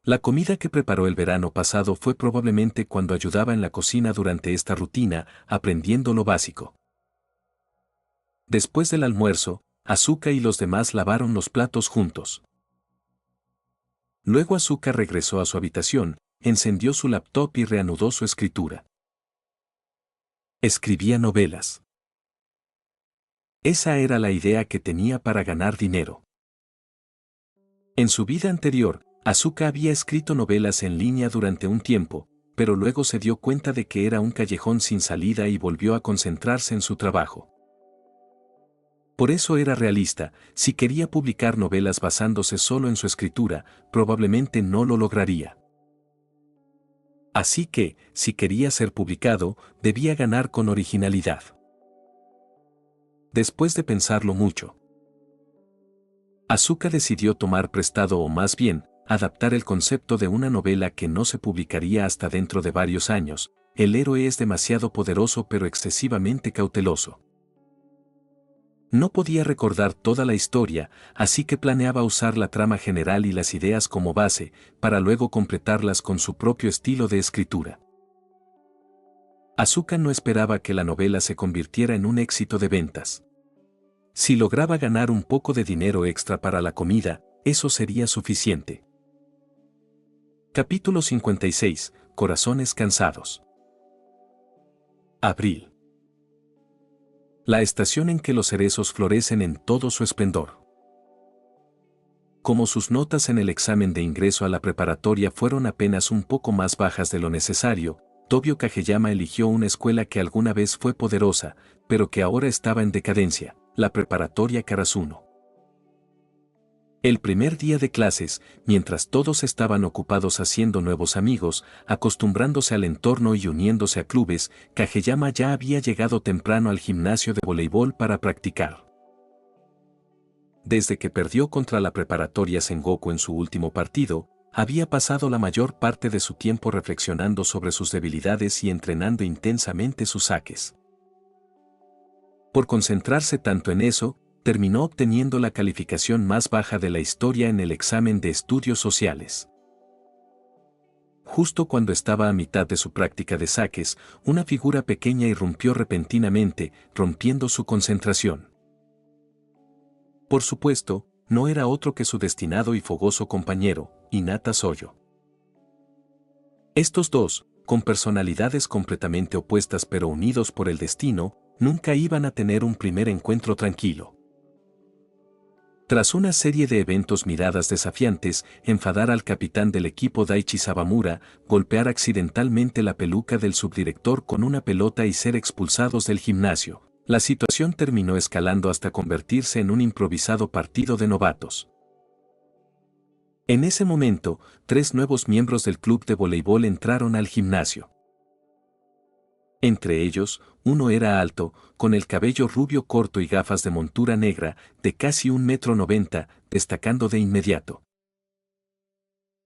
La comida que preparó el verano pasado fue probablemente cuando ayudaba en la cocina durante esta rutina, aprendiendo lo básico. Después del almuerzo, Asuka y los demás lavaron los platos juntos. Luego Asuka regresó a su habitación, encendió su laptop y reanudó su escritura. Escribía novelas. Esa era la idea que tenía para ganar dinero. En su vida anterior, Asuka había escrito novelas en línea durante un tiempo, pero luego se dio cuenta de que era un callejón sin salida y volvió a concentrarse en su trabajo. Por eso era realista: si quería publicar novelas basándose solo en su escritura, probablemente no lo lograría. Así que, si quería ser publicado, debía ganar con originalidad. Después de pensarlo mucho, Asuka decidió tomar prestado, o más bien, adaptar el concepto de una novela que no se publicaría hasta dentro de varios años. El héroe es demasiado poderoso pero excesivamente cauteloso. No podía recordar toda la historia, así que planeaba usar la trama general y las ideas como base, para luego completarlas con su propio estilo de escritura. Asuka no esperaba que la novela se convirtiera en un éxito de ventas. Si lograba ganar un poco de dinero extra para la comida, eso sería suficiente. Capítulo 56. Corazones cansados. Abril. La estación en que los cerezos florecen en todo su esplendor. Como sus notas en el examen de ingreso a la preparatoria fueron apenas un poco más bajas de lo necesario, Tobio Kageyama eligió una escuela que alguna vez fue poderosa, pero que ahora estaba en decadencia, la preparatoria Karasuno. El primer día de clases, mientras todos estaban ocupados haciendo nuevos amigos, acostumbrándose al entorno y uniéndose a clubes, Kageyama ya había llegado temprano al gimnasio de voleibol para practicar. Desde que perdió contra la preparatoria Sengoku en su último partido, había pasado la mayor parte de su tiempo reflexionando sobre sus debilidades y entrenando intensamente sus saques. Por concentrarse tanto en eso, terminó obteniendo la calificación más baja de la historia en el examen de estudios sociales. Justo cuando estaba a mitad de su práctica de saques, una figura pequeña irrumpió repentinamente, rompiendo su concentración. Por supuesto, no era otro que su destinado y fogoso compañero, Hinata Soyo. Estos dos, con personalidades completamente opuestas pero unidos por el destino, nunca iban a tener un primer encuentro tranquilo. Tras una serie de eventos miradas desafiantes, enfadar al capitán del equipo Daichi Sawamura, golpear accidentalmente la peluca del subdirector con una pelota y ser expulsados del gimnasio, la situación terminó escalando hasta convertirse en un improvisado partido de novatos. En ese momento, 3 nuevos miembros del club de voleibol entraron al gimnasio. Entre ellos, uno era alto, con el cabello rubio corto y gafas de montura negra, de casi 1,90 m, destacando de inmediato.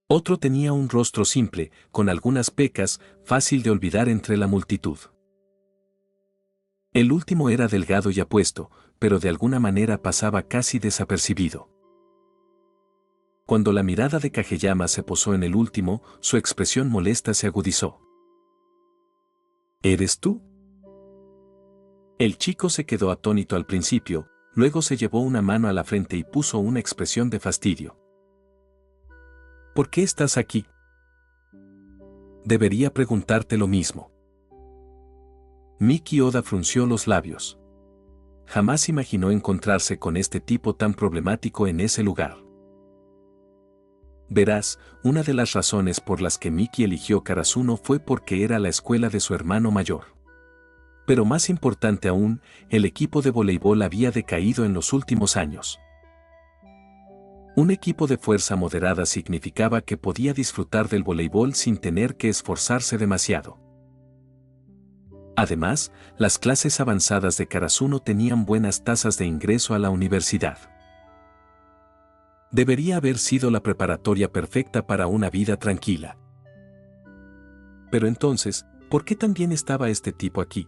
Otro tenía un rostro simple, con algunas pecas, fácil de olvidar entre la multitud. El último era delgado y apuesto, pero de alguna manera pasaba casi desapercibido. Cuando la mirada de Kageyama se posó en el último, su expresión molesta se agudizó. ¿Eres tú? El chico se quedó atónito al principio, luego se llevó una mano a la frente y puso una expresión de fastidio. ¿Por qué estás aquí? Debería preguntarte lo mismo. Miki Oda frunció los labios. Jamás imaginó encontrarse con este tipo tan problemático en ese lugar. Verás, una de las razones por las que Miki eligió Karasuno fue porque era la escuela de su hermano mayor. Pero más importante aún, el equipo de voleibol había decaído en los últimos años. Un equipo de fuerza moderada significaba que podía disfrutar del voleibol sin tener que esforzarse demasiado. Además, las clases avanzadas de Karasuno tenían buenas tasas de ingreso a la universidad. Debería haber sido la preparatoria perfecta para una vida tranquila. Pero entonces, ¿por qué también estaba este tipo aquí?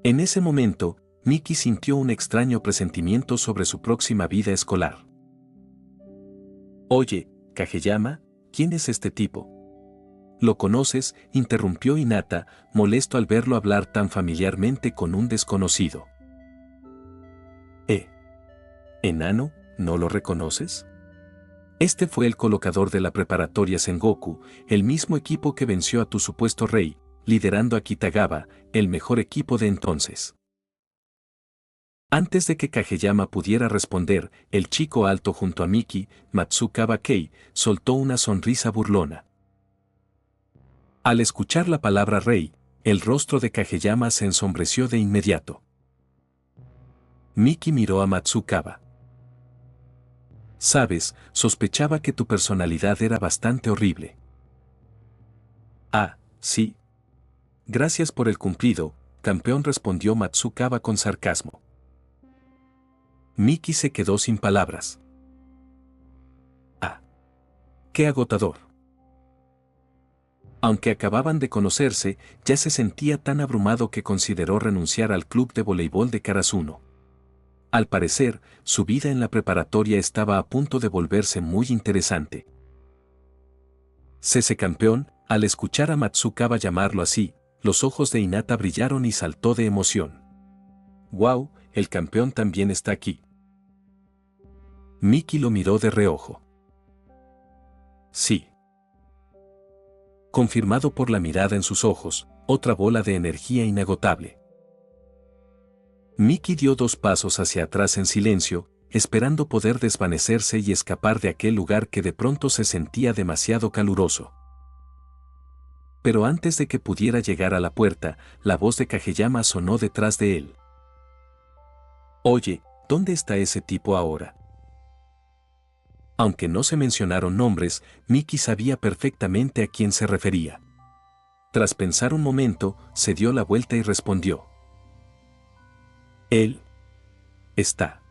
En ese momento, Miki sintió un extraño presentimiento sobre su próxima vida escolar. Oye, Kageyama, ¿quién es este tipo? ¿Lo conoces?, interrumpió Hinata, molesto al verlo hablar tan familiarmente con un desconocido. ¿Enano? ¿No lo reconoces? Este fue el colocador de la preparatoria Sengoku, el mismo equipo que venció a tu supuesto rey, liderando a Kitagawa, el mejor equipo de entonces. Antes de que Kageyama pudiera responder, el chico alto junto a Miki, Matsukawa Kei, soltó una sonrisa burlona. Al escuchar la palabra rey, el rostro de Kageyama se ensombreció de inmediato. Miki miró a Matsukawa. Sabes, sospechaba que tu personalidad era bastante horrible. Ah, sí. Gracias por el cumplido, campeón, respondió Matsukawa con sarcasmo. Miki se quedó sin palabras. Ah. ¡Qué agotador! Aunque acababan de conocerse, ya se sentía tan abrumado que consideró renunciar al club de voleibol de Karasuno. Al parecer, su vida en la preparatoria estaba a punto de volverse muy interesante. Campeón, al escuchar a Matsukawa llamarlo así, Los ojos de Hinata brillaron y saltó de emoción. ¡Wow! El campeón también está aquí. Miki lo miró de reojo. Sí. Confirmado por la mirada en sus ojos, otra bola de energía inagotable. Miki dio 2 pasos hacia atrás en silencio, esperando poder desvanecerse y escapar de aquel lugar que de pronto se sentía demasiado caluroso. Pero antes de que pudiera llegar a la puerta, la voz de Kageyama sonó detrás de él. Oye, ¿dónde está ese tipo ahora? Aunque no se mencionaron nombres, Miki sabía perfectamente a quién se refería. Tras pensar un momento, se dio la vuelta y respondió. Él está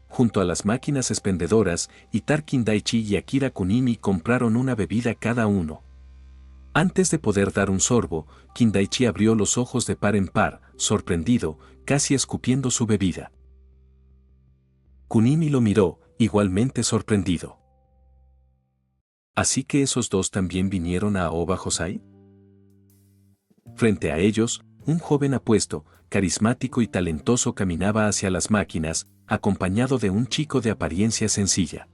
junto a las máquinas expendedoras, Itaru Kindaichi y Akira Kunimi compraron una bebida cada uno. Antes de poder dar un sorbo, Kindaichi abrió los ojos de par en par, sorprendido, casi escupiendo su bebida. Kunimi lo miró, igualmente sorprendido. ¿Así que esos dos también vinieron a Aoba Hosai? Frente a ellos, un joven apuesto, carismático y talentoso caminaba hacia las máquinas, acompañado de un chico de apariencia sencilla.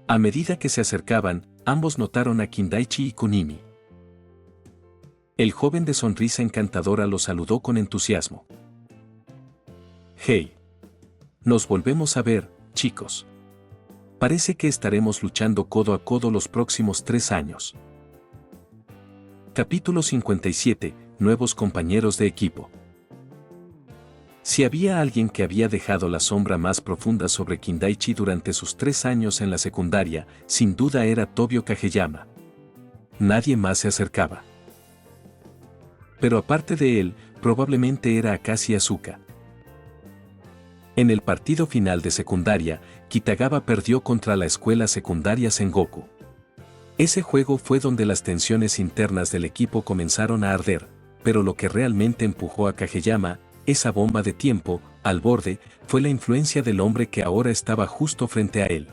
A medida que se acercaban, ambos notaron a Kindaichi y Kunimi. El joven de sonrisa encantadora los saludó con entusiasmo. Hey. Nos volvemos a ver, chicos. Parece que estaremos luchando codo a codo los próximos 3 años. Capítulo 57. Nuevos compañeros de equipo. Si había alguien que había dejado la sombra más profunda sobre Kindaichi durante sus 3 años en la secundaria, sin duda era Tobio Kageyama. Nadie más se acercaba. Pero aparte de él, probablemente era Akashi Asuka. En el partido final de secundaria, Kitagawa perdió contra la escuela secundaria Sengoku. Ese juego fue donde las tensiones internas del equipo comenzaron a arder, pero lo que realmente empujó a Kageyama, esa bomba de tiempo, al borde, fue la influencia del hombre que ahora estaba justo frente a él.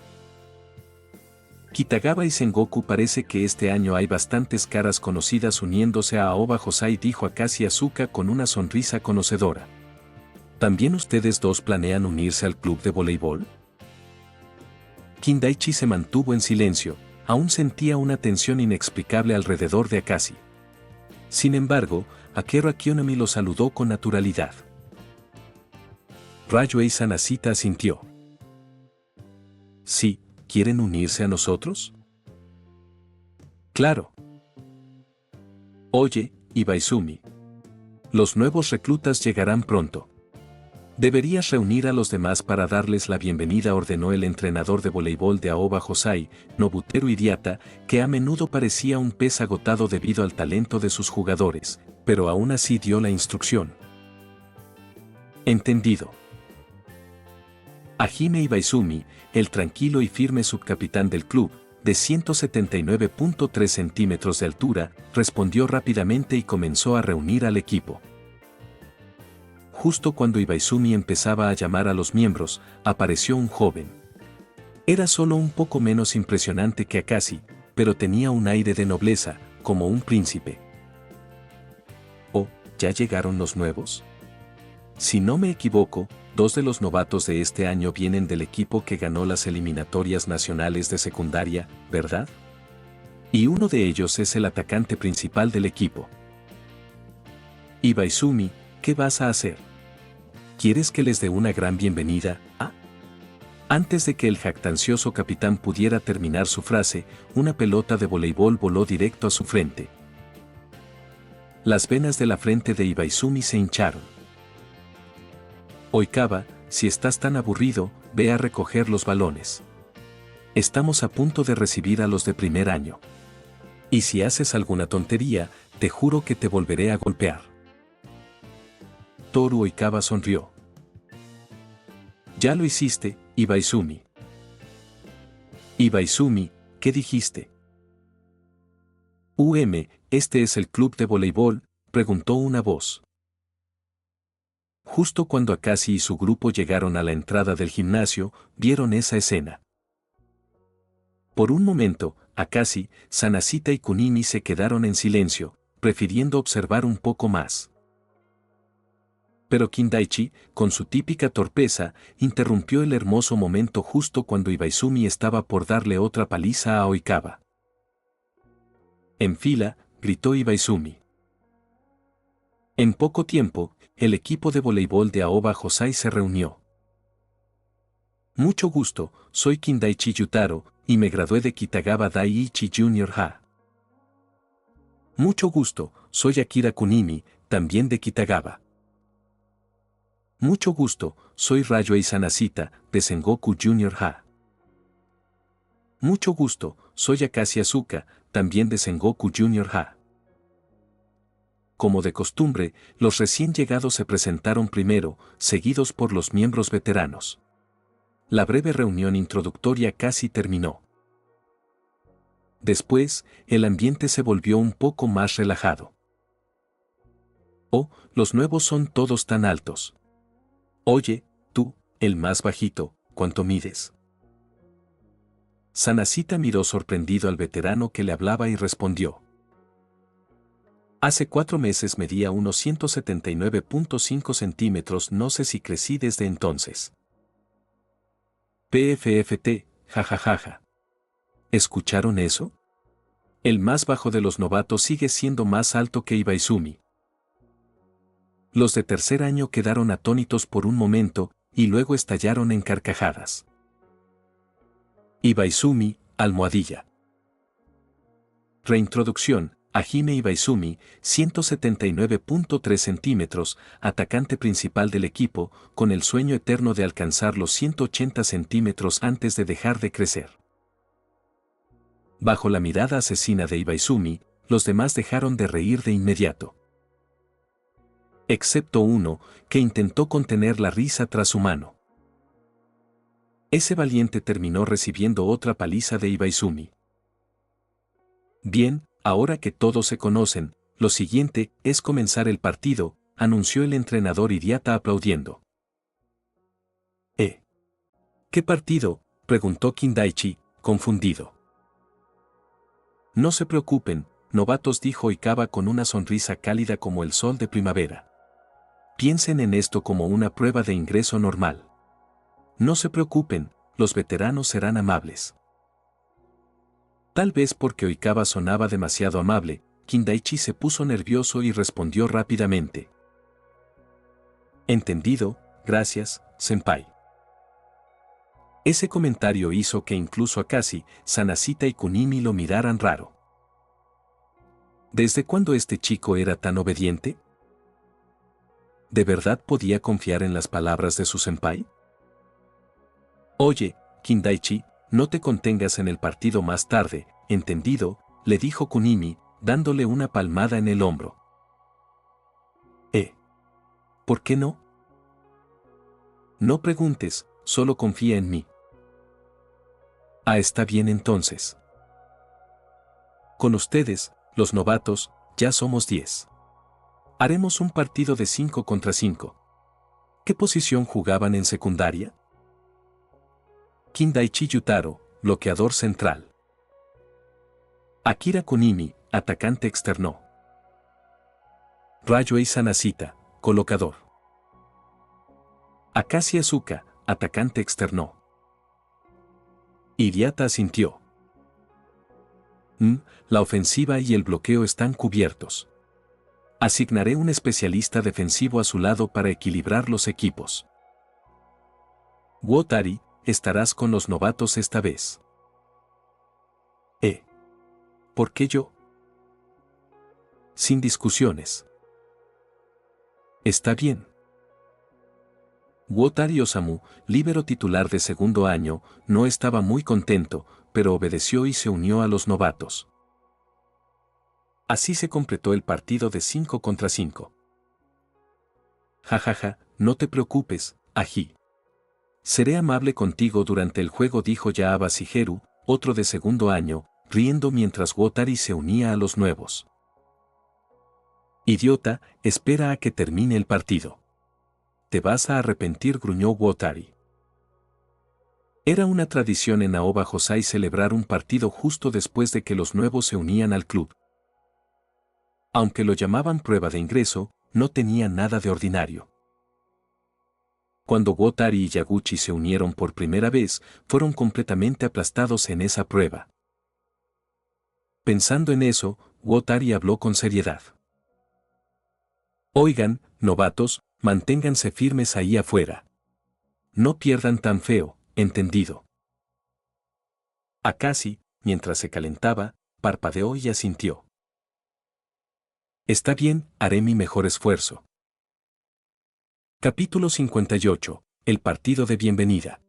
Kitagawa y Sengoku parece que este año hay bastantes caras conocidas uniéndose a Aoba Hosai, dijo Akashi Asuka con una sonrisa conocedora. ¿También ustedes dos planean unirse al club de voleibol? Kindaichi se mantuvo en silencio, aún sentía una tensión inexplicable alrededor de Akashi. Sin embargo, Akero Akionami lo saludó con naturalidad. Ryuhei Sanashita asintió. Sí, ¿quieren unirse a nosotros? Claro. Oye, Ibaizumi. Los nuevos reclutas llegarán pronto. Deberías reunir a los demás para darles la bienvenida, ordenó el entrenador de voleibol de Aoba Hosai, Nobuteru Iriata, que a menudo parecía un pez agotado debido al talento de sus jugadores, pero aún así dio la instrucción. Entendido. Hajime Ibaizumi, el tranquilo y firme subcapitán del club, de 179.3 centímetros de altura, respondió rápidamente y comenzó a reunir al equipo. Justo cuando Ibaizumi empezaba a llamar a los miembros, apareció un joven. Era solo un poco menos impresionante que Akashi, pero tenía un aire de nobleza, como un príncipe. ¿Oh, ya llegaron los nuevos? Si no me equivoco, 2 de los novatos de este año vienen del equipo que ganó las eliminatorias nacionales de secundaria, ¿verdad? Y uno de ellos es el atacante principal del equipo. Ibaizumi, ¿qué vas a hacer? ¿Quieres que les dé una gran bienvenida? Antes de que el jactancioso capitán pudiera terminar su frase, una pelota de voleibol voló directo a su frente. Las venas de la frente de Ibaizumi se hincharon. Oikawa, si estás tan aburrido, ve a recoger los balones. Estamos a punto de recibir a los de primer año. Y si haces alguna tontería, te juro que te volveré a golpear. Toru Oikawa sonrió. Ya lo hiciste, Ibaizumi. Ibaizumi, ¿qué dijiste? ¿Este es el club de voleibol?, preguntó una voz. Justo cuando Akashi y su grupo llegaron a la entrada del gimnasio, vieron esa escena. Por un momento, Akashi, Sanashita y Kunimi se quedaron en silencio, prefiriendo observar un poco más. Pero Kindaichi, con su típica torpeza, interrumpió el hermoso momento justo cuando Ibaizumi estaba por darle otra paliza a Oikawa. En fila, gritó Ibaizumi. En poco tiempo, el equipo de voleibol de Aoba Hosai se reunió. Mucho gusto, soy Kindaichi Yutaro, y me gradué de Kitagawa Daiichi Junior Ha. Mucho gusto, soy Akira Kunimi, también de Kitagawa. Mucho gusto, soy Ryuhei Sanashita, de Sengoku Junior Ha. Mucho gusto, soy Akashi Asuka, también de Sengoku Junior Ha. Como de costumbre, los recién llegados se presentaron primero, seguidos por los miembros veteranos. La breve reunión introductoria casi terminó. Después, el ambiente se volvió un poco más relajado. Oh, los nuevos son todos tan altos. Oye, tú, el más bajito, ¿cuánto mides? Sanashita miró sorprendido al veterano que le hablaba y respondió. Hace 4 meses medía unos 179.5 centímetros, no sé si crecí desde entonces. PFFT, jajajaja. ¿Escucharon eso? El más bajo de los novatos sigue siendo más alto que Ibaizumi. Los de tercer año quedaron atónitos por un momento, y luego estallaron en carcajadas. Ibaizumi, almohadilla. Reintroducción, Hajime Ibaizumi, 179.3 centímetros, atacante principal del equipo, con el sueño eterno de alcanzar los 180 centímetros antes de dejar de crecer. Bajo la mirada asesina de Ibaizumi, los demás dejaron de reír de inmediato. Excepto uno, que intentó contener la risa tras su mano. Ese valiente terminó recibiendo otra paliza de Ibaizumi. Bien, ahora que todos se conocen, lo siguiente es comenzar el partido, anunció el entrenador idiota aplaudiendo. ¿Qué partido?, preguntó Kindaichi, confundido. No se preocupen, novatos, dijo Oikawa con una sonrisa cálida como el sol de primavera. Piensen en esto como una prueba de ingreso normal. No se preocupen, los veteranos serán amables. Tal vez porque Oikawa sonaba demasiado amable, Kindaichi se puso nervioso y respondió rápidamente. Entendido, gracias, senpai. Ese comentario hizo que incluso Akashi, Sanashita y Kunimi lo miraran raro. ¿Desde cuándo este chico era tan obediente? ¿De verdad podía confiar en las palabras de su senpai? Oye, Kindaichi, no te contengas en el partido más tarde, ¿entendido?, le dijo Kunimi, dándole una palmada en el hombro. ¿Por qué no? No preguntes, solo confía en mí. Ah, está bien entonces. Con ustedes, los novatos, ya somos 10. Haremos un partido de 5 contra 5. ¿Qué posición jugaban en secundaria? Kindaichi Yutaro, bloqueador central. Akira Kunimi, atacante externo. Ryuhei Sanashita, colocador. Akashi Asuka, atacante externo. Idiata asintió. La ofensiva y el bloqueo están cubiertos. Asignaré un especialista defensivo a su lado para equilibrar los equipos. Wotari, estarás con los novatos esta vez. ¿Por qué yo? Sin discusiones. Está bien. Wotari Osamu, líbero titular de segundo año, no estaba muy contento, pero obedeció y se unió a los novatos. Así se completó el partido de 5 contra 5. Jajaja, no te preocupes, Aji. Seré amable contigo durante el juego, dijo Yaaba Shigeru, otro de segundo año, riendo mientras Wotari se unía a los nuevos. Idiota, espera a que termine el partido. Te vas a arrepentir, gruñó Wotari. Era una tradición en Aoba Hosai celebrar un partido justo después de que los nuevos se unían al club. Aunque lo llamaban prueba de ingreso, no tenía nada de ordinario. Cuando Wotari y Yaguchi se unieron por primera vez, fueron completamente aplastados en esa prueba. Pensando en eso, Wotari habló con seriedad. Oigan, novatos, manténganse firmes ahí afuera. No pierdan tan feo, ¿entendido? Akashi, mientras se calentaba, parpadeó y asintió. Está bien, haré mi mejor esfuerzo. Capítulo 58. El partido de bienvenida.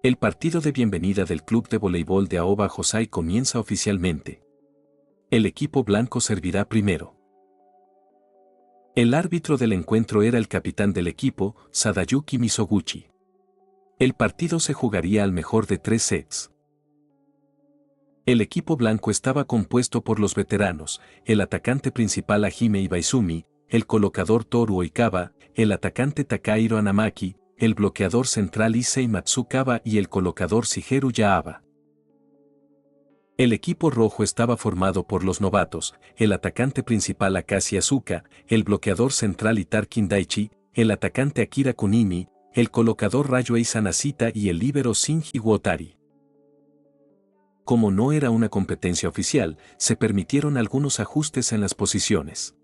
El partido de bienvenida del Club de Voleibol de Aoba Hosai comienza oficialmente. El equipo blanco servirá primero. El árbitro del encuentro era el capitán del equipo, Sadayuki Misoguchi. El partido se jugaría al mejor de 3 sets. El equipo blanco estaba compuesto por los veteranos, el atacante principal Hajime Ibaizumi, el colocador Toru Oikawa, el atacante Takahiro Hanamaki, el bloqueador central Issei Matsukawa y el colocador Shigeru Yaaba. El equipo rojo estaba formado por los novatos, el atacante principal Akashi Asuka, el bloqueador central Itarkin Daichi, el atacante Akira Kunimi, el colocador Ryuhei Sanashita y el líbero Shinji Wotari. Como no era una competencia oficial, se permitieron algunos ajustes en las posiciones.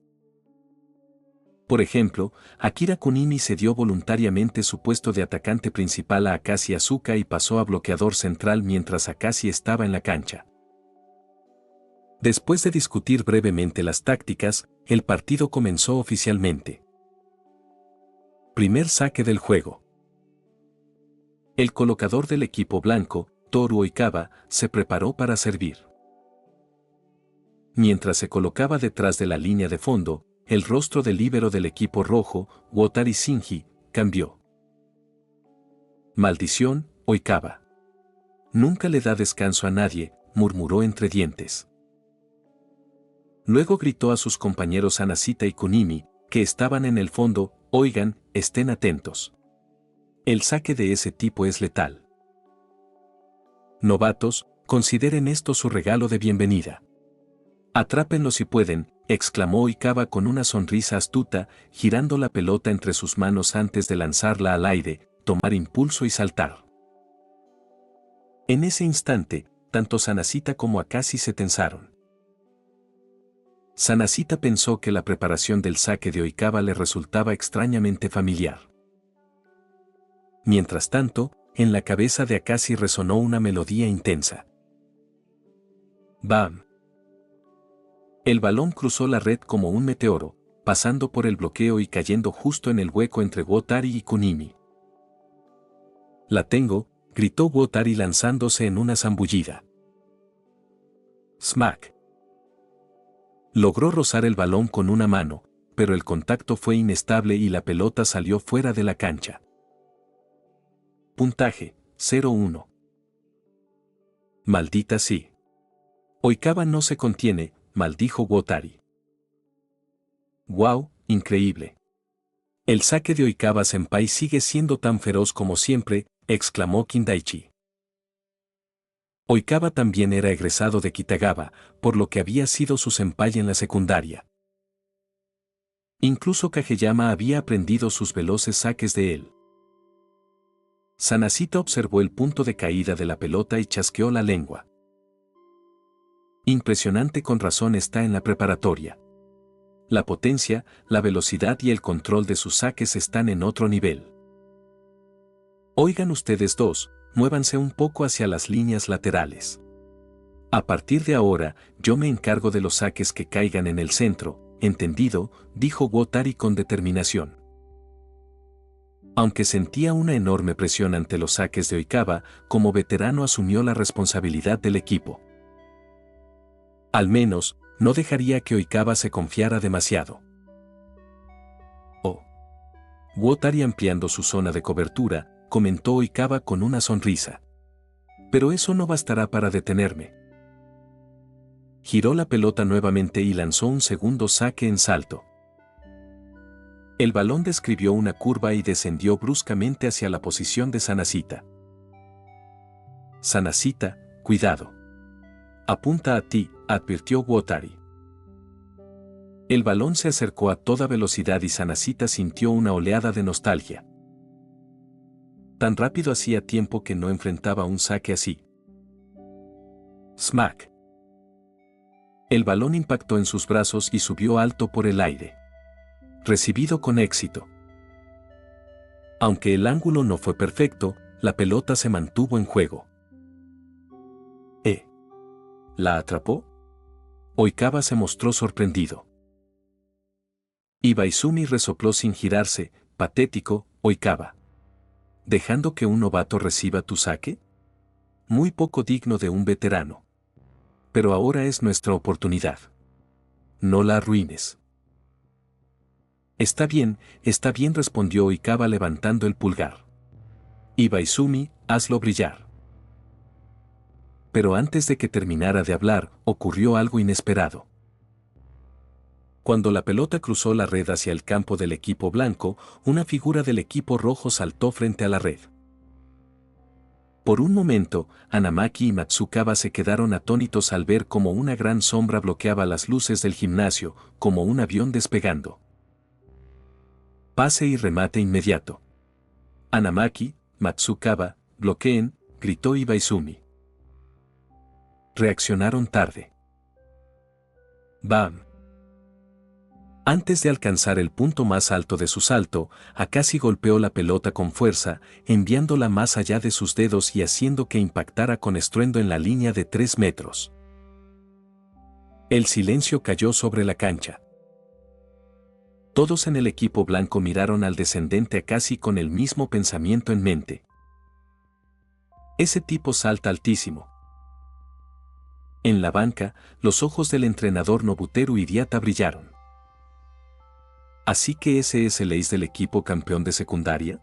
Por ejemplo, Akira Kunimi cedió voluntariamente su puesto de atacante principal a Akashi Asuka y pasó a bloqueador central mientras Akashi estaba en la cancha. Después de discutir brevemente las tácticas, el partido comenzó oficialmente. Primer saque del juego. El colocador del equipo blanco, Toru Oikawa, se preparó para servir. Mientras se colocaba detrás de la línea de fondo, el rostro del líbero del equipo rojo, Wotari Shinji, cambió. Maldición, Oikawa. Nunca le da descanso a nadie, murmuró entre dientes. Luego gritó a sus compañeros Sanashita y Kunimi, que estaban en el fondo, oigan, estén atentos. El saque de ese tipo es letal. Novatos, consideren esto su regalo de bienvenida. Atrápenlo si pueden, exclamó Oikawa con una sonrisa astuta, girando la pelota entre sus manos antes de lanzarla al aire, tomar impulso y saltar. En ese instante, tanto Sanashita como Akashi se tensaron. Sanashita pensó que la preparación del saque de Oikawa le resultaba extrañamente familiar. Mientras tanto, en la cabeza de Akashi resonó una melodía intensa. ¡Bam! El balón cruzó la red como un meteoro, pasando por el bloqueo y cayendo justo en el hueco entre Wotari y Kunimi. «La tengo», gritó Wotari lanzándose en una zambullida. ¡Smack! Logró rozar el balón con una mano, pero el contacto fue inestable y la pelota salió fuera de la cancha. Puntaje, 0-1. Maldita sí. Oikawa no se contiene, maldijo Wotari. ¡Wow! Increíble. El saque de Oikawa-senpai sigue siendo tan feroz como siempre, exclamó Kindaichi. Oikawa también era egresado de Kitagawa, por lo que había sido su senpai en la secundaria. Incluso Kageyama había aprendido sus veloces saques de él. Sanashita observó el punto de caída de la pelota y chasqueó la lengua. Impresionante, con razón está en la preparatoria. La potencia, la velocidad y el control de sus saques están en otro nivel. Oigan ustedes dos, muévanse un poco hacia las líneas laterales. A partir de ahora, yo me encargo de los saques que caigan en el centro, ¿entendido?, dijo Wotari con determinación. Aunque sentía una enorme presión ante los saques de Oikawa, como veterano asumió la responsabilidad del equipo. Al menos, no dejaría que Oikawa se confiara demasiado. Oh. Wotari, ampliando su zona de cobertura, comentó Oikawa con una sonrisa. Pero eso no bastará para detenerme. Giró la pelota nuevamente y lanzó un segundo saque en salto. El balón describió una curva y descendió bruscamente hacia la posición de Sanashita. Sanashita, cuidado. Apunta a ti, advirtió Wotari. El balón se acercó a toda velocidad y Sanashita sintió una oleada de nostalgia. Tan rápido hacía tiempo que no enfrentaba un saque así. Smack. El balón impactó en sus brazos y subió alto por el aire. Recibido con éxito. Aunque el ángulo no fue perfecto, la pelota se mantuvo en juego. ¿La atrapó? Oikawa se mostró sorprendido. Ibaizumi resopló sin girarse, patético, Oikawa. ¿Dejando que un novato reciba tu saque? Muy poco digno de un veterano. Pero ahora es nuestra oportunidad. No la arruines. Está bien, respondió Oikawa levantando el pulgar. Ibaizumi, hazlo brillar. Pero antes de que terminara de hablar, ocurrió algo inesperado. Cuando la pelota cruzó la red hacia el campo del equipo blanco, una figura del equipo rojo saltó frente a la red. Por un momento, Hanamaki y Matsukawa se quedaron atónitos al ver cómo una gran sombra bloqueaba las luces del gimnasio, como un avión despegando. Pase y remate inmediato. Hanamaki, Matsukawa, bloqueen, gritó Ibaizumi. Reaccionaron tarde. ¡Bam! Antes de alcanzar el punto más alto de su salto, Akashi golpeó la pelota con fuerza, enviándola más allá de sus dedos y haciendo que impactara con estruendo en la línea de 3 metros. El silencio cayó sobre la cancha. Todos en el equipo blanco miraron al descendente Akashi con el mismo pensamiento en mente. Ese tipo salta altísimo. En la banca, los ojos del entrenador Nobuteru Hirata brillaron. ¿Así que ese es el ace del equipo campeón de secundaria?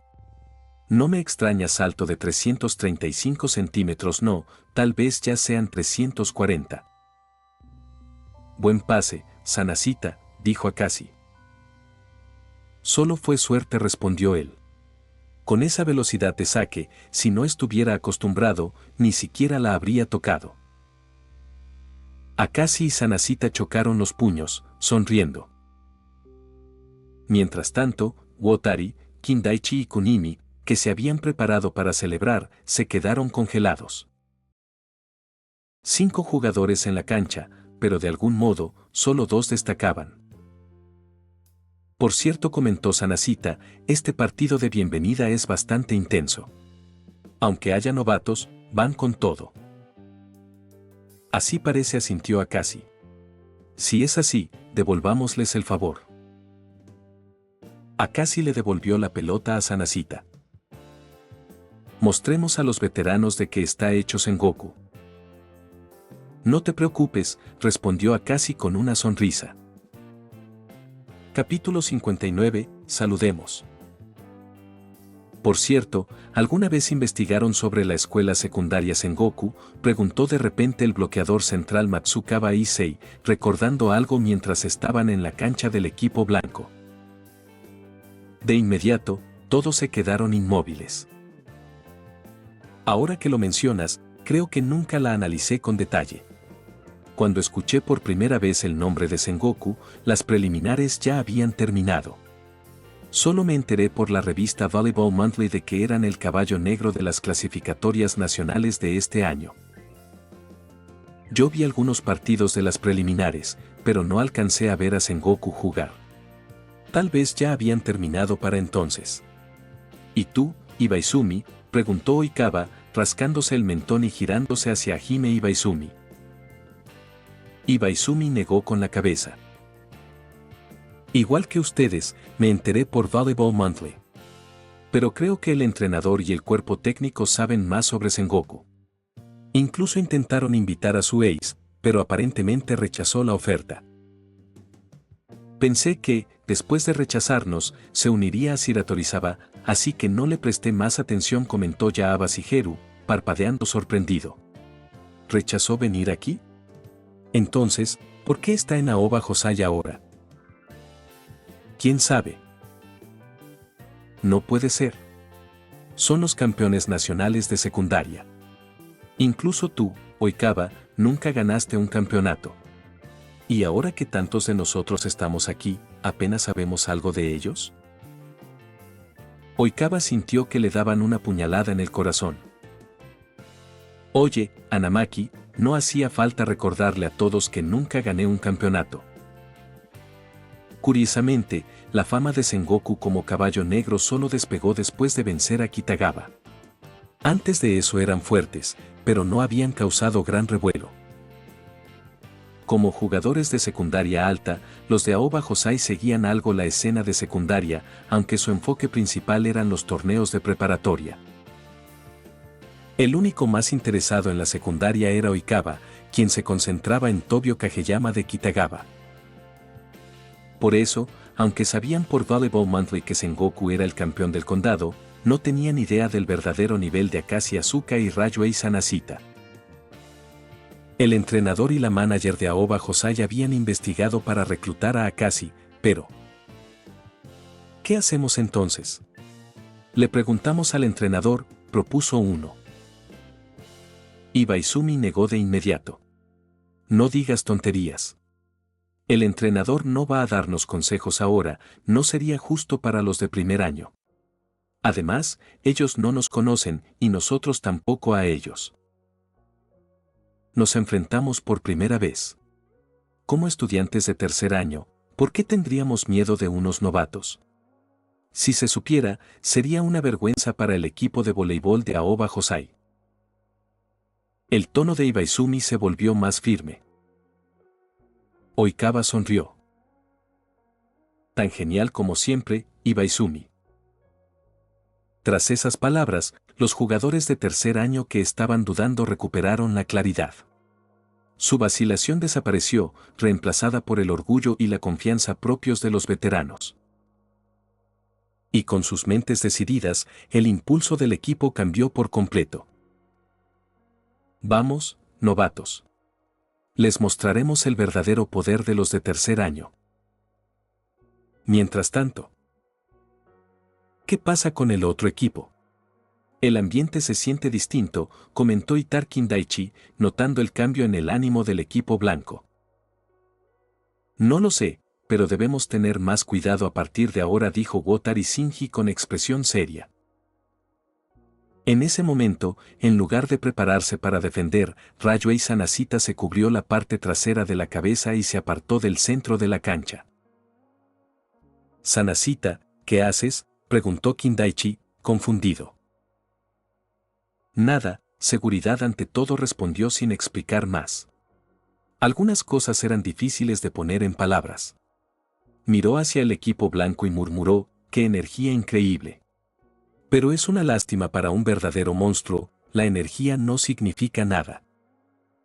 No me extraña salto de 335 centímetros, no, tal vez ya sean 340. Buen pase, Sanashita, dijo Akashi. Solo fue suerte, respondió él. Con esa velocidad de saque, si no estuviera acostumbrado, ni siquiera la habría tocado. Akashi y Sanashita chocaron los puños, sonriendo. Mientras tanto, Wotari, Kindaichi y Kunimi, que se habían preparado para celebrar, se quedaron congelados. 5 jugadores en la cancha, pero de algún modo, solo 2 destacaban. Por cierto, comentó Sanashita, este partido de bienvenida es bastante intenso. Aunque haya novatos, van con todo. Así parece, asintió Akashi. Si es así, devolvámosles el favor. Akashi le devolvió la pelota a Sanashita. Mostremos a los veteranos de qué está hecho Sengoku. No te preocupes, respondió Akashi con una sonrisa. Capítulo 59, saludemos. Por cierto, ¿alguna vez investigaron sobre la escuela secundaria Sengoku?, preguntó de repente el bloqueador central Matsukawa Issei, recordando algo mientras estaban en la cancha del equipo blanco. De inmediato, todos se quedaron inmóviles. Ahora que lo mencionas, creo que nunca la analicé con detalle. Cuando escuché por primera vez el nombre de Sengoku, las preliminares ya habían terminado. Solo me enteré por la revista Volleyball Monthly de que eran el caballo negro de las clasificatorias nacionales de este año. Yo vi algunos partidos de las preliminares, pero no alcancé a ver a Sengoku jugar. Tal vez ya habían terminado para entonces. ¿Y tú, Ibaizumi?, preguntó Oikawa, rascándose el mentón y girándose hacia Hime Ibaizumi. Ibaizumi negó con la cabeza. Igual que ustedes, me enteré por Volleyball Monthly. Pero creo que el entrenador y el cuerpo técnico saben más sobre Sengoku. Incluso intentaron invitar a su ace, pero aparentemente rechazó la oferta. Pensé que, después de rechazarnos, se uniría a Shiratorizawa, así que no le presté más atención, comentó Yaaba Shigeru, parpadeando sorprendido. ¿Rechazó venir aquí? Entonces, ¿por qué está en Aoba Hosai ahora? ¿Quién sabe? No puede ser. Son los campeones nacionales de secundaria. Incluso tú, Oikawa, nunca ganaste un campeonato. ¿Y ahora que tantos de nosotros estamos aquí, apenas sabemos algo de ellos? Oikawa sintió que le daban una puñalada en el corazón. Oye, Hanamaki, no hacía falta recordarle a todos que nunca gané un campeonato. Curiosamente, la fama de Sengoku como caballo negro solo despegó después de vencer a Kitagawa. Antes de eso eran fuertes, pero no habían causado gran revuelo. Como jugadores de secundaria alta, los de Aoba Hosai seguían algo la escena de secundaria, aunque su enfoque principal eran los torneos de preparatoria. El único más interesado en la secundaria era Oikawa, quien se concentraba en Tobio Kageyama de Kitagawa. Por eso, aunque sabían por Volleyball Monthly que Sengoku era el campeón del condado, no tenían idea del verdadero nivel de Akashi Asuka y Ryuhei Sanashita. El entrenador y la manager de Aoba Hosai habían investigado para reclutar a Akashi, pero ¿qué hacemos entonces? Le preguntamos al entrenador, propuso uno. Ibaizumi negó de inmediato. No digas tonterías. El entrenador no va a darnos consejos ahora, no sería justo para los de primer año. Además, ellos no nos conocen y nosotros tampoco a ellos. Nos enfrentamos por primera vez. Como estudiantes de tercer año, ¿por qué tendríamos miedo de unos novatos? Si se supiera, sería una vergüenza para el equipo de voleibol de Aoba Hosai. El tono de Ibaizumi se volvió más firme. Oikawa sonrió. Tan genial como siempre, Ibaizumi. Tras esas palabras, los jugadores de tercer año que estaban dudando recuperaron la claridad. Su vacilación desapareció, reemplazada por el orgullo y la confianza propios de los veteranos. Y con sus mentes decididas, el impulso del equipo cambió por completo. Vamos, novatos. Les mostraremos el verdadero poder de los de tercer año. Mientras tanto, ¿qué pasa con el otro equipo? El ambiente se siente distinto, comentó Itachi Daichi, notando el cambio en el ánimo del equipo blanco. No lo sé, pero debemos tener más cuidado a partir de ahora, dijo Wotari Shinji con expresión seria. En ese momento, en lugar de prepararse para defender, Ryuhei Sanashita se cubrió la parte trasera de la cabeza y se apartó del centro de la cancha. Sanashita, ¿qué haces?, preguntó Kindaichi, confundido. Nada, seguridad ante todo, respondió sin explicar más. Algunas cosas eran difíciles de poner en palabras. Miró hacia el equipo blanco y murmuró, ¡qué energía increíble! Pero es una lástima para un verdadero monstruo, la energía no significa nada.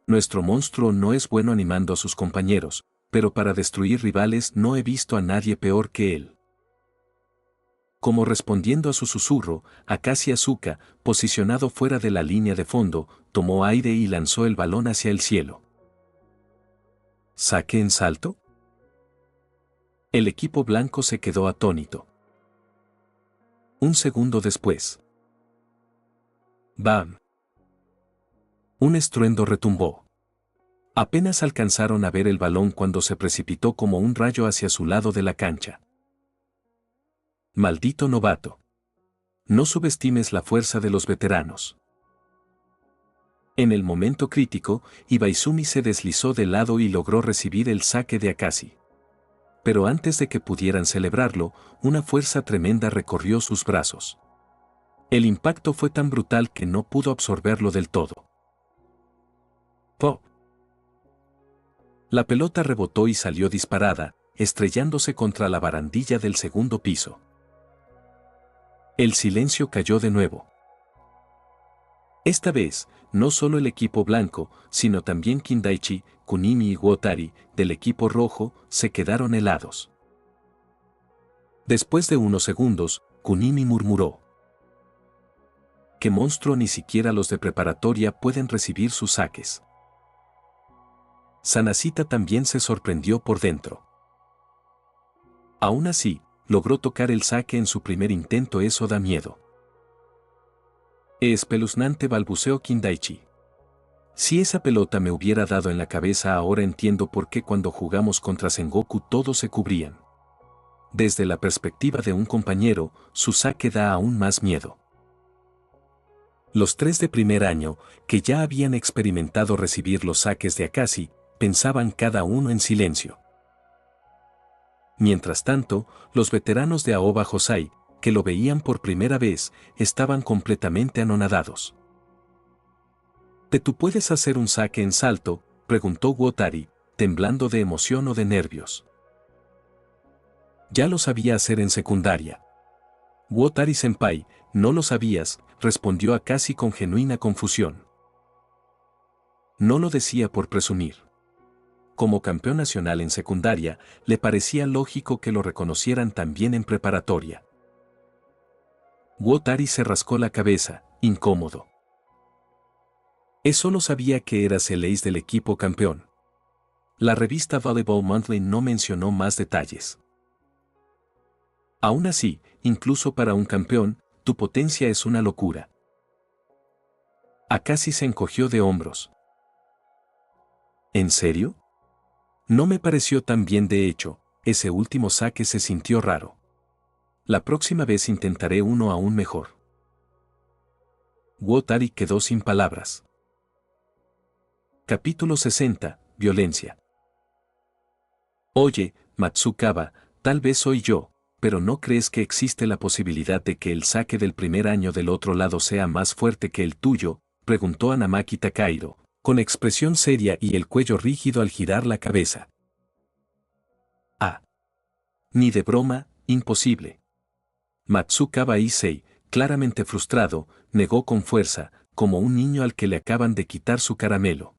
Nuestro monstruo no es bueno animando a sus compañeros, pero para destruir rivales no he visto a nadie peor que él. Como respondiendo a su susurro, Akashi Asuka, posicionado fuera de la línea de fondo, tomó aire y lanzó el balón hacia el cielo. ¿Saque en salto? El equipo blanco se quedó atónito. Un segundo después. ¡Bam! Un estruendo retumbó. Apenas alcanzaron a ver el balón cuando se precipitó como un rayo hacia su lado de la cancha. Maldito novato. No subestimes la fuerza de los veteranos. En el momento crítico, Ibaizumi se deslizó de lado y logró recibir el saque de Akashi. Pero antes de que pudieran celebrarlo, una fuerza tremenda recorrió sus brazos. El impacto fue tan brutal que no pudo absorberlo del todo. ¡Pop! La pelota rebotó y salió disparada, estrellándose contra la barandilla del segundo piso. El silencio cayó de nuevo. Esta vez, no solo el equipo blanco, sino también Kindaichi, Kunimi y Wotari, del equipo rojo, se quedaron helados. Después de unos segundos, Kunimi murmuró. ¿Qué monstruo? Ni siquiera los de preparatoria pueden recibir sus saques. Sanashita también se sorprendió por dentro. Aún así, logró tocar el saque en su primer intento. Eso da miedo. Espeluznante, balbuceó Kindaichi. Si esa pelota me hubiera dado en la cabeza, ahora entiendo por qué cuando jugamos contra Sengoku todos se cubrían. Desde la perspectiva de un compañero, su saque da aún más miedo. Los 3 de primer año, que ya habían experimentado recibir los saques de Akashi, pensaban cada uno en silencio. Mientras tanto, los veteranos de Aoba Hosai, que lo veían por primera vez, estaban completamente anonadados. ¿Tú puedes hacer un saque en salto?, preguntó Wotari, temblando de emoción o de nervios. Ya lo sabía hacer en secundaria. Wotari-senpai, ¿no lo sabías?, respondió Akashi con genuina confusión. No lo decía por presumir. Como campeón nacional en secundaria, le parecía lógico que lo reconocieran también en preparatoria. Wotari se rascó la cabeza, incómodo. Solo sabía que eras el ace del equipo campeón. La revista Volleyball Monthly no mencionó más detalles. Aún así, incluso para un campeón, tu potencia es una locura. Akashi se encogió de hombros. ¿En serio? No me pareció tan bien, de hecho, ese último saque se sintió raro. La próxima vez intentaré uno aún mejor. Wotari quedó sin palabras. Capítulo 60. Violencia. Oye, Matsukawa, tal vez soy yo, pero ¿no crees que existe la posibilidad de que el saque del primer año del otro lado sea más fuerte que el tuyo?, preguntó Hanamaki Takahiro, con expresión seria y el cuello rígido al girar la cabeza. Ah. Ni de broma, imposible. Matsukawa Issei, claramente frustrado, negó con fuerza, como un niño al que le acaban de quitar su caramelo.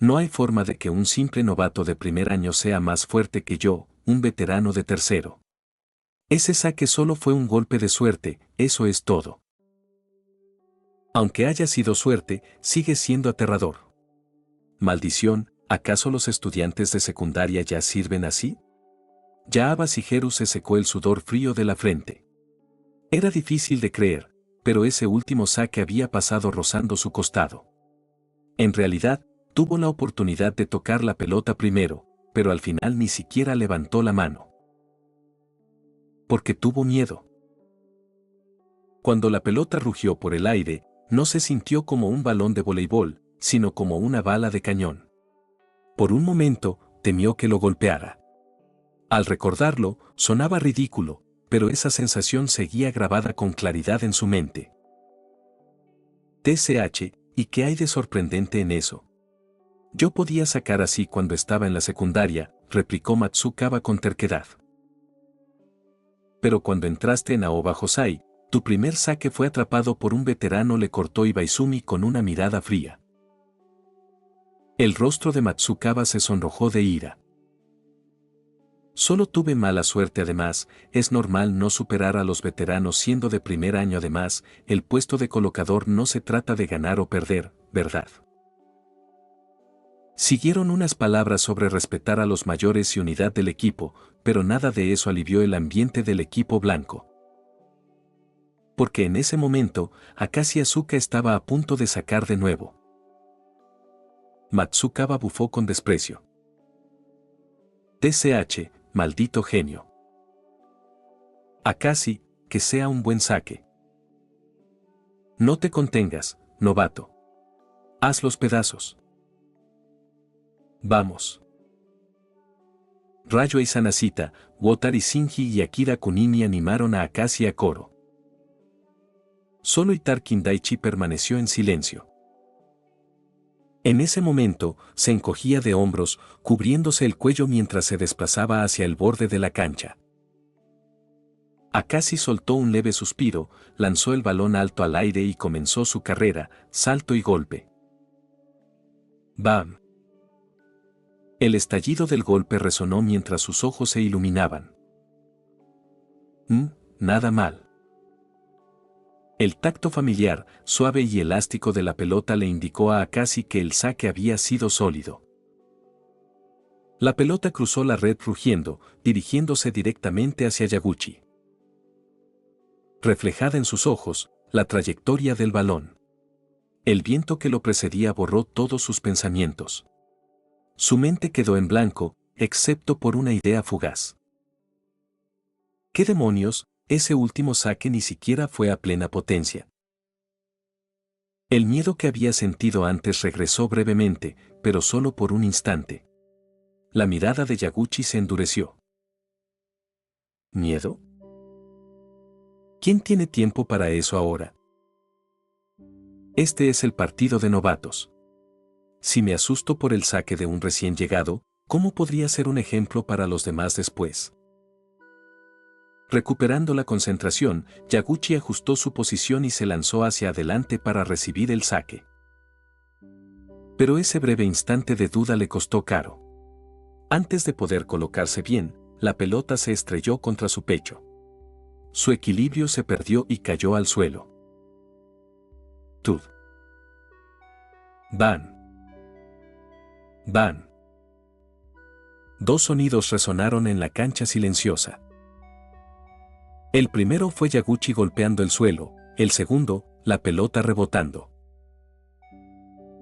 No hay forma de que un simple novato de primer año sea más fuerte que yo, un veterano de tercero. Ese saque solo fue un golpe de suerte, eso es todo. Aunque haya sido suerte, sigue siendo aterrador. Maldición, ¿acaso los estudiantes de secundaria ya sirven así? Yaaba Shigeru se secó el sudor frío de la frente. Era difícil de creer, pero ese último saque había pasado rozando su costado. En realidad, tuvo la oportunidad de tocar la pelota primero, pero al final ni siquiera levantó la mano. Porque tuvo miedo. Cuando la pelota rugió por el aire, no se sintió como un balón de voleibol, sino como una bala de cañón. Por un momento, temió que lo golpeara. Al recordarlo, sonaba ridículo, pero esa sensación seguía grabada con claridad en su mente. TCH, ¿y qué hay de sorprendente en eso? Yo podía sacar así cuando estaba en la secundaria, replicó Matsukawa con terquedad. Pero cuando entraste en Aoba Hosai, tu primer saque fue atrapado por un veterano, le cortó Ibaizumi con una mirada fría. El rostro de Matsukawa se sonrojó de ira. Solo tuve mala suerte, además, es normal no superar a los veteranos siendo de primer año, además, el puesto de colocador no se trata de ganar o perder, ¿verdad? Siguieron unas palabras sobre respetar a los mayores y unidad del equipo, pero nada de eso alivió el ambiente del equipo blanco. Porque en ese momento, Akashi Asuka estaba a punto de sacar de nuevo. Matsukawa bufó con desprecio. TCH, maldito genio. Akashi, que sea un buen saque. No te contengas, novato. Haz los pedazos. Vamos. Rayo Izanashita, Wotari Shinji y Akira Kunini animaron a Akashi a coro. Solo Itachi Kindaichi permaneció en silencio. En ese momento, se encogía de hombros, cubriéndose el cuello mientras se desplazaba hacia el borde de la cancha. Akashi soltó un leve suspiro, lanzó el balón alto al aire y comenzó su carrera, salto y golpe. ¡Bam! El estallido del golpe resonó mientras sus ojos se iluminaban. Nada mal. El tacto familiar, suave y elástico de la pelota le indicó a Akashi que el saque había sido sólido. La pelota cruzó la red rugiendo, dirigiéndose directamente hacia Yaguchi. Reflejada en sus ojos, la trayectoria del balón. El viento que lo precedía borró todos sus pensamientos. Su mente quedó en blanco, excepto por una idea fugaz. ¿Qué demonios? Ese último saque ni siquiera fue a plena potencia. El miedo que había sentido antes regresó brevemente, pero solo por un instante. La mirada de Yaguchi se endureció. ¿Miedo? ¿Quién tiene tiempo para eso ahora? Este es el partido de novatos. Si me asusto por el saque de un recién llegado, ¿cómo podría ser un ejemplo para los demás después? Recuperando la concentración, Yaguchi ajustó su posición y se lanzó hacia adelante para recibir el saque. Pero ese breve instante de duda le costó caro. Antes de poder colocarse bien, la pelota se estrelló contra su pecho. Su equilibrio se perdió y cayó al suelo. Tud. Ban. Ban. Dos sonidos resonaron en la cancha silenciosa. El primero fue Yaguchi golpeando el suelo, el segundo, la pelota rebotando.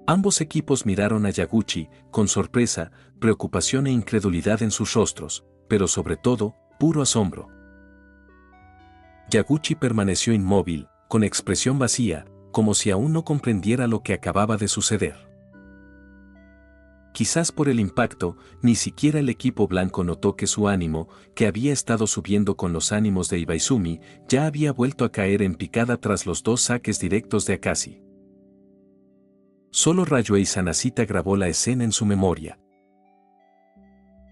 Ambos equipos miraron a Yaguchi, con sorpresa, preocupación e incredulidad en sus rostros, pero sobre todo, puro asombro. Yaguchi permaneció inmóvil, con expresión vacía, como si aún no comprendiera lo que acababa de suceder. Quizás por el impacto, ni siquiera el equipo blanco notó que su ánimo, que había estado subiendo con los ánimos de Ibaizumi, ya había vuelto a caer en picada tras los dos saques directos de Akashi. Solo Ryuhei Sanashita grabó la escena en su memoria.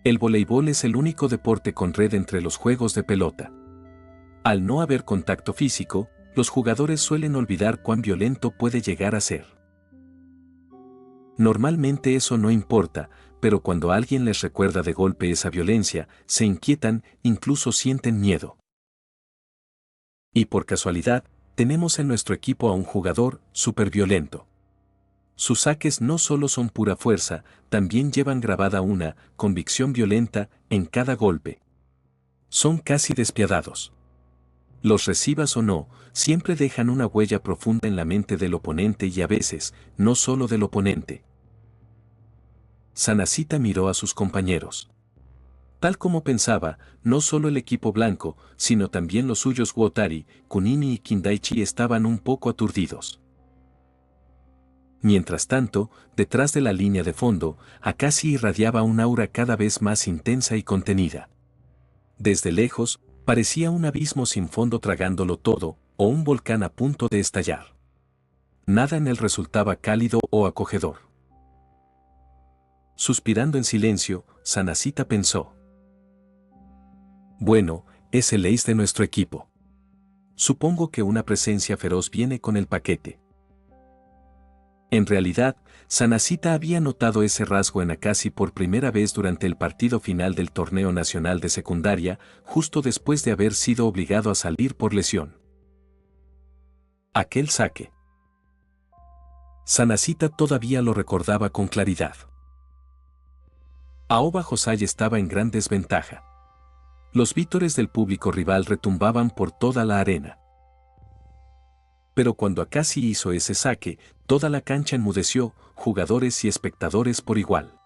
El voleibol es el único deporte con red entre los juegos de pelota. Al no haber contacto físico, los jugadores suelen olvidar cuán violento puede llegar a ser. Normalmente eso no importa, pero cuando alguien les recuerda de golpe esa violencia, se inquietan, incluso sienten miedo. Y por casualidad, tenemos en nuestro equipo a un jugador superviolento. Sus saques no solo son pura fuerza, también llevan grabada una convicción violenta en cada golpe. Son casi despiadados. Los recibas o no, siempre dejan una huella profunda en la mente del oponente y a veces, no solo del oponente. Sanashita miró a sus compañeros. Tal como pensaba, no solo el equipo blanco, sino también los suyos Wotari, Kunimi y Kindaichi estaban un poco aturdidos. Mientras tanto, detrás de la línea de fondo, Akashi irradiaba un aura cada vez más intensa y contenida. Desde lejos, parecía un abismo sin fondo tragándolo todo, o un volcán a punto de estallar. Nada en él resultaba cálido o acogedor. Suspirando en silencio, Sanashita pensó. Bueno, es el ace de nuestro equipo. Supongo que una presencia feroz viene con el paquete. En realidad, Sanashita había notado ese rasgo en Akashi por primera vez durante el partido final del torneo nacional de secundaria, justo después de haber sido obligado a salir por lesión. Aquel saque. Sanashita todavía lo recordaba con claridad. Aoba Hosai estaba en gran desventaja. Los vítores del público rival retumbaban por toda la arena. Pero cuando Akashi hizo ese saque, toda la cancha enmudeció, jugadores y espectadores por igual.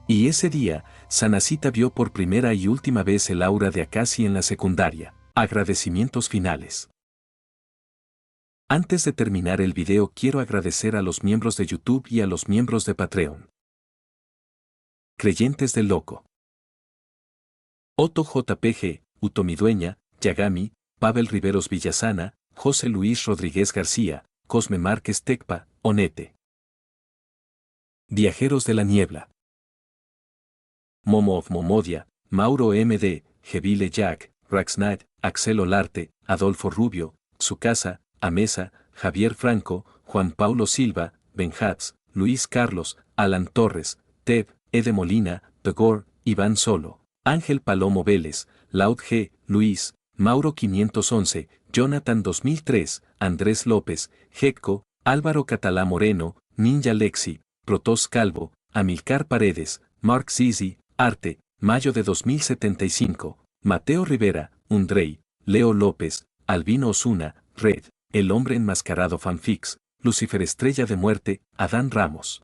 Y ese día, Sanashita vio por primera y última vez el aura de Akashi en la secundaria. Agradecimientos finales. Antes de terminar el video quiero agradecer a los miembros de YouTube y a los miembros de Patreon. Creyentes del Loco. Otto JPG, Utomi Dueña, Yagami, Pavel Riveros Villasana, José Luis Rodríguez García, Cosme Márquez Tecpa, Onete. Viajeros de la Niebla. Momo of Momodia, Mauro MD, Gevile Jack, Raxnad, Axel Olarte, Adolfo Rubio, Tsukasa, Amesa, Javier Franco, Juan Paulo Silva, Benjats, Luis Carlos, Alan Torres, Ted, Ede Molina, Pegor, Iván Solo, Ángel Palomo Vélez, Laud G, Luis, Mauro 511, Jonathan 2003, Andrés López, Jecco, Álvaro Catalá Moreno, Ninja Lexi, Protos Calvo, Amilcar Paredes, Mark Zizi, Arte, Mayo de 2075, Mateo Rivera, Undrey, Leo López, Albino Osuna, Red, El Hombre Enmascarado Fanfics, Lucifer Estrella de Muerte, Adán Ramos.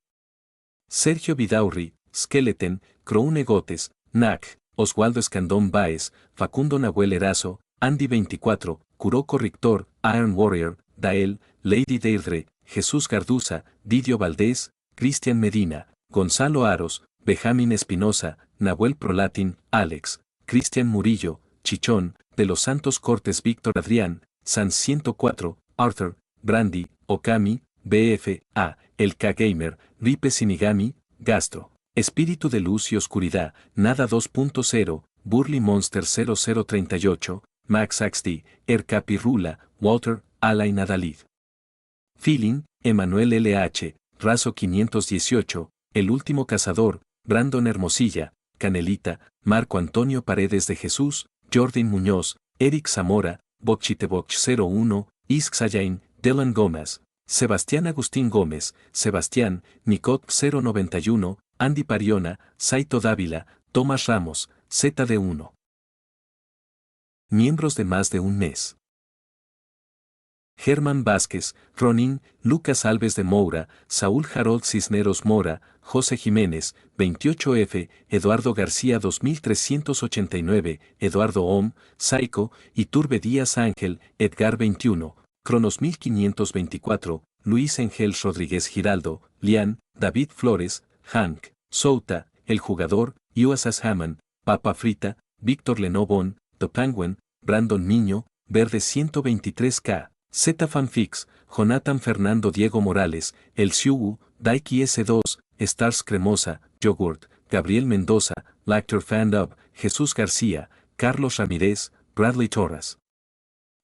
Sergio Vidaurri, Skeleton, Croune Gotes, Nac, Oswaldo Escandón Báez, Facundo Nahuel Erazo, Andy 24, Kuroko Rictor, Iron Warrior, Dael, Lady Deirdre, Jesús Garduza, Didio Valdés, Cristian Medina, Gonzalo Aros, Benjamín Espinosa, Nahuel Prolatin, Alex, Cristian Murillo, Chichón, de los Santos Cortes Víctor Adrián, Sans 104, Arthur, Brandy, Okami, BF, A, El K-Gamer, Ripe Sinigami, Gastro, Espíritu de Luz y Oscuridad, Nada 2.0, Burly Monster 0038, Max XD, Erka Pirrula, Walter, Alain Adalid. Feeling, Emanuel LH, Razo 518, El Último Cazador, Brandon Hermosilla, Canelita, Marco Antonio Paredes de Jesús, Jordan Muñoz, Eric Zamora, Bochiteboch 01, Isk Sayain, Dylan Gómez, Sebastián Agustín Gómez, Sebastián, Nicot 091, Andy Pariona, Saito Dávila, Tomás Ramos, ZD1. Miembros de más de un mes. Germán Vázquez, Ronin, Lucas Alves de Moura, Saúl Harold Cisneros Mora, José Jiménez, 28F, Eduardo García 2389, Eduardo Om, Saico, Iturbe Díaz Ángel, Edgar 21, Cronos 1524, Luis Engel Rodríguez Giraldo, Lian, David Flores, Hank, Souta, El Jugador, USS Hammond, Papa Frita, Víctor Lenobón, The Penguin, Brandon Niño, Verde 123K, Z Fanfix, Jonathan Fernando Diego Morales, El Siugu, Daiki S2, Stars Cremosa, Yogurt, Gabriel Mendoza, Lactor Fandub, Jesús García, Carlos Ramírez, Bradley Torres.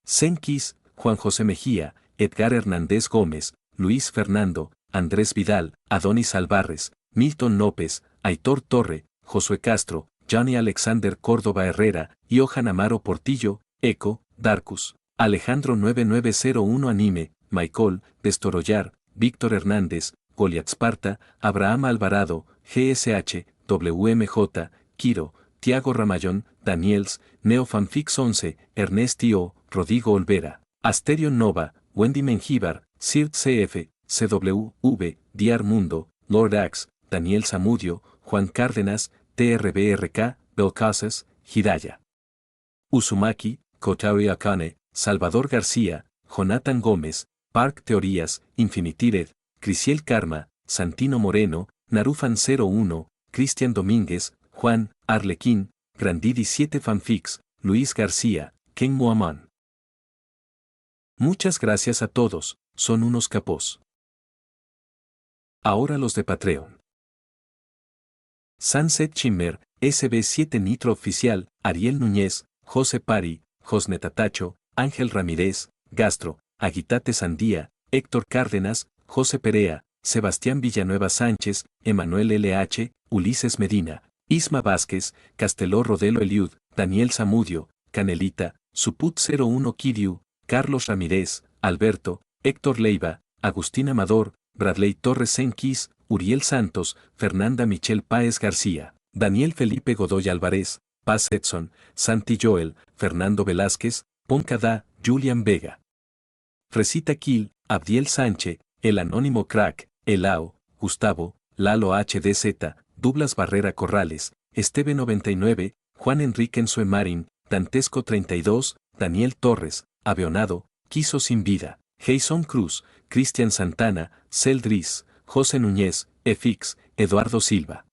Senkis, Juan José Mejía, Edgar Hernández Gómez, Luis Fernando, Andrés Vidal, Adonis Alvarez, Milton López, Aitor Torre, Josué Castro, Johnny Alexander Córdoba Herrera, Johan Amaro Portillo, Eco, Darkus, Alejandro 9901 Anime, Michael, Destorollar, Víctor Hernández, Goliath Sparta, Abraham Alvarado, GSH, WMJ, Kiro, Tiago Ramayón, Daniels, Neofanfix 11, Ernestio, Rodrigo Olvera, Asterion Nova, Wendy Mengíbar, Sirt CF, CWV, Diar Mundo, Lord Axe, Daniel Zamudio, Juan Cárdenas, TRBRK, Belcasas, Hidaya. Uzumaki, Kotari Akane, Salvador García, Jonathan Gómez, Park Teorías, Infinitired, Crisiel Karma, Santino Moreno, Narufan 01, Cristian Domínguez, Juan, Arlequín, Grandidi 7 Fanfix, Luis García, Ken Muamán. Muchas gracias a todos, son unos capos. Ahora los de Patreon. Sunset Shimmer, SB7 Nitro Oficial, Ariel Núñez, José Pari, Josnet Atacho, Ángel Ramírez, Gastro, Aguitate Sandía, Héctor Cárdenas, José Perea, Sebastián Villanueva Sánchez, Emanuel LH, Ulises Medina, Isma Vázquez, Casteló Rodelo Eliud, Daniel Zamudio, Canelita, Suput 01 Kiriu, Carlos Ramírez, Alberto, Héctor Leiva, Agustín Amador, Bradley Torres Senkis, Uriel Santos, Fernanda Michelle Páez García, Daniel Felipe Godoy Álvarez, Paz Edson, Santi Joel, Fernando Velázquez, Poncada, Julian Vega. Fresita Kill, Abdiel Sánchez, El Anónimo Crack, Elao, Gustavo, Lalo HDZ, Douglas Barrera Corrales, Esteve 99, Juan Enrique Ensuemarin, Dantesco 32, Daniel Torres, Aveonado, Quiso Sin Vida, Jason Cruz, Cristian Santana, Celdris, José Núñez, Efix, Eduardo Silva.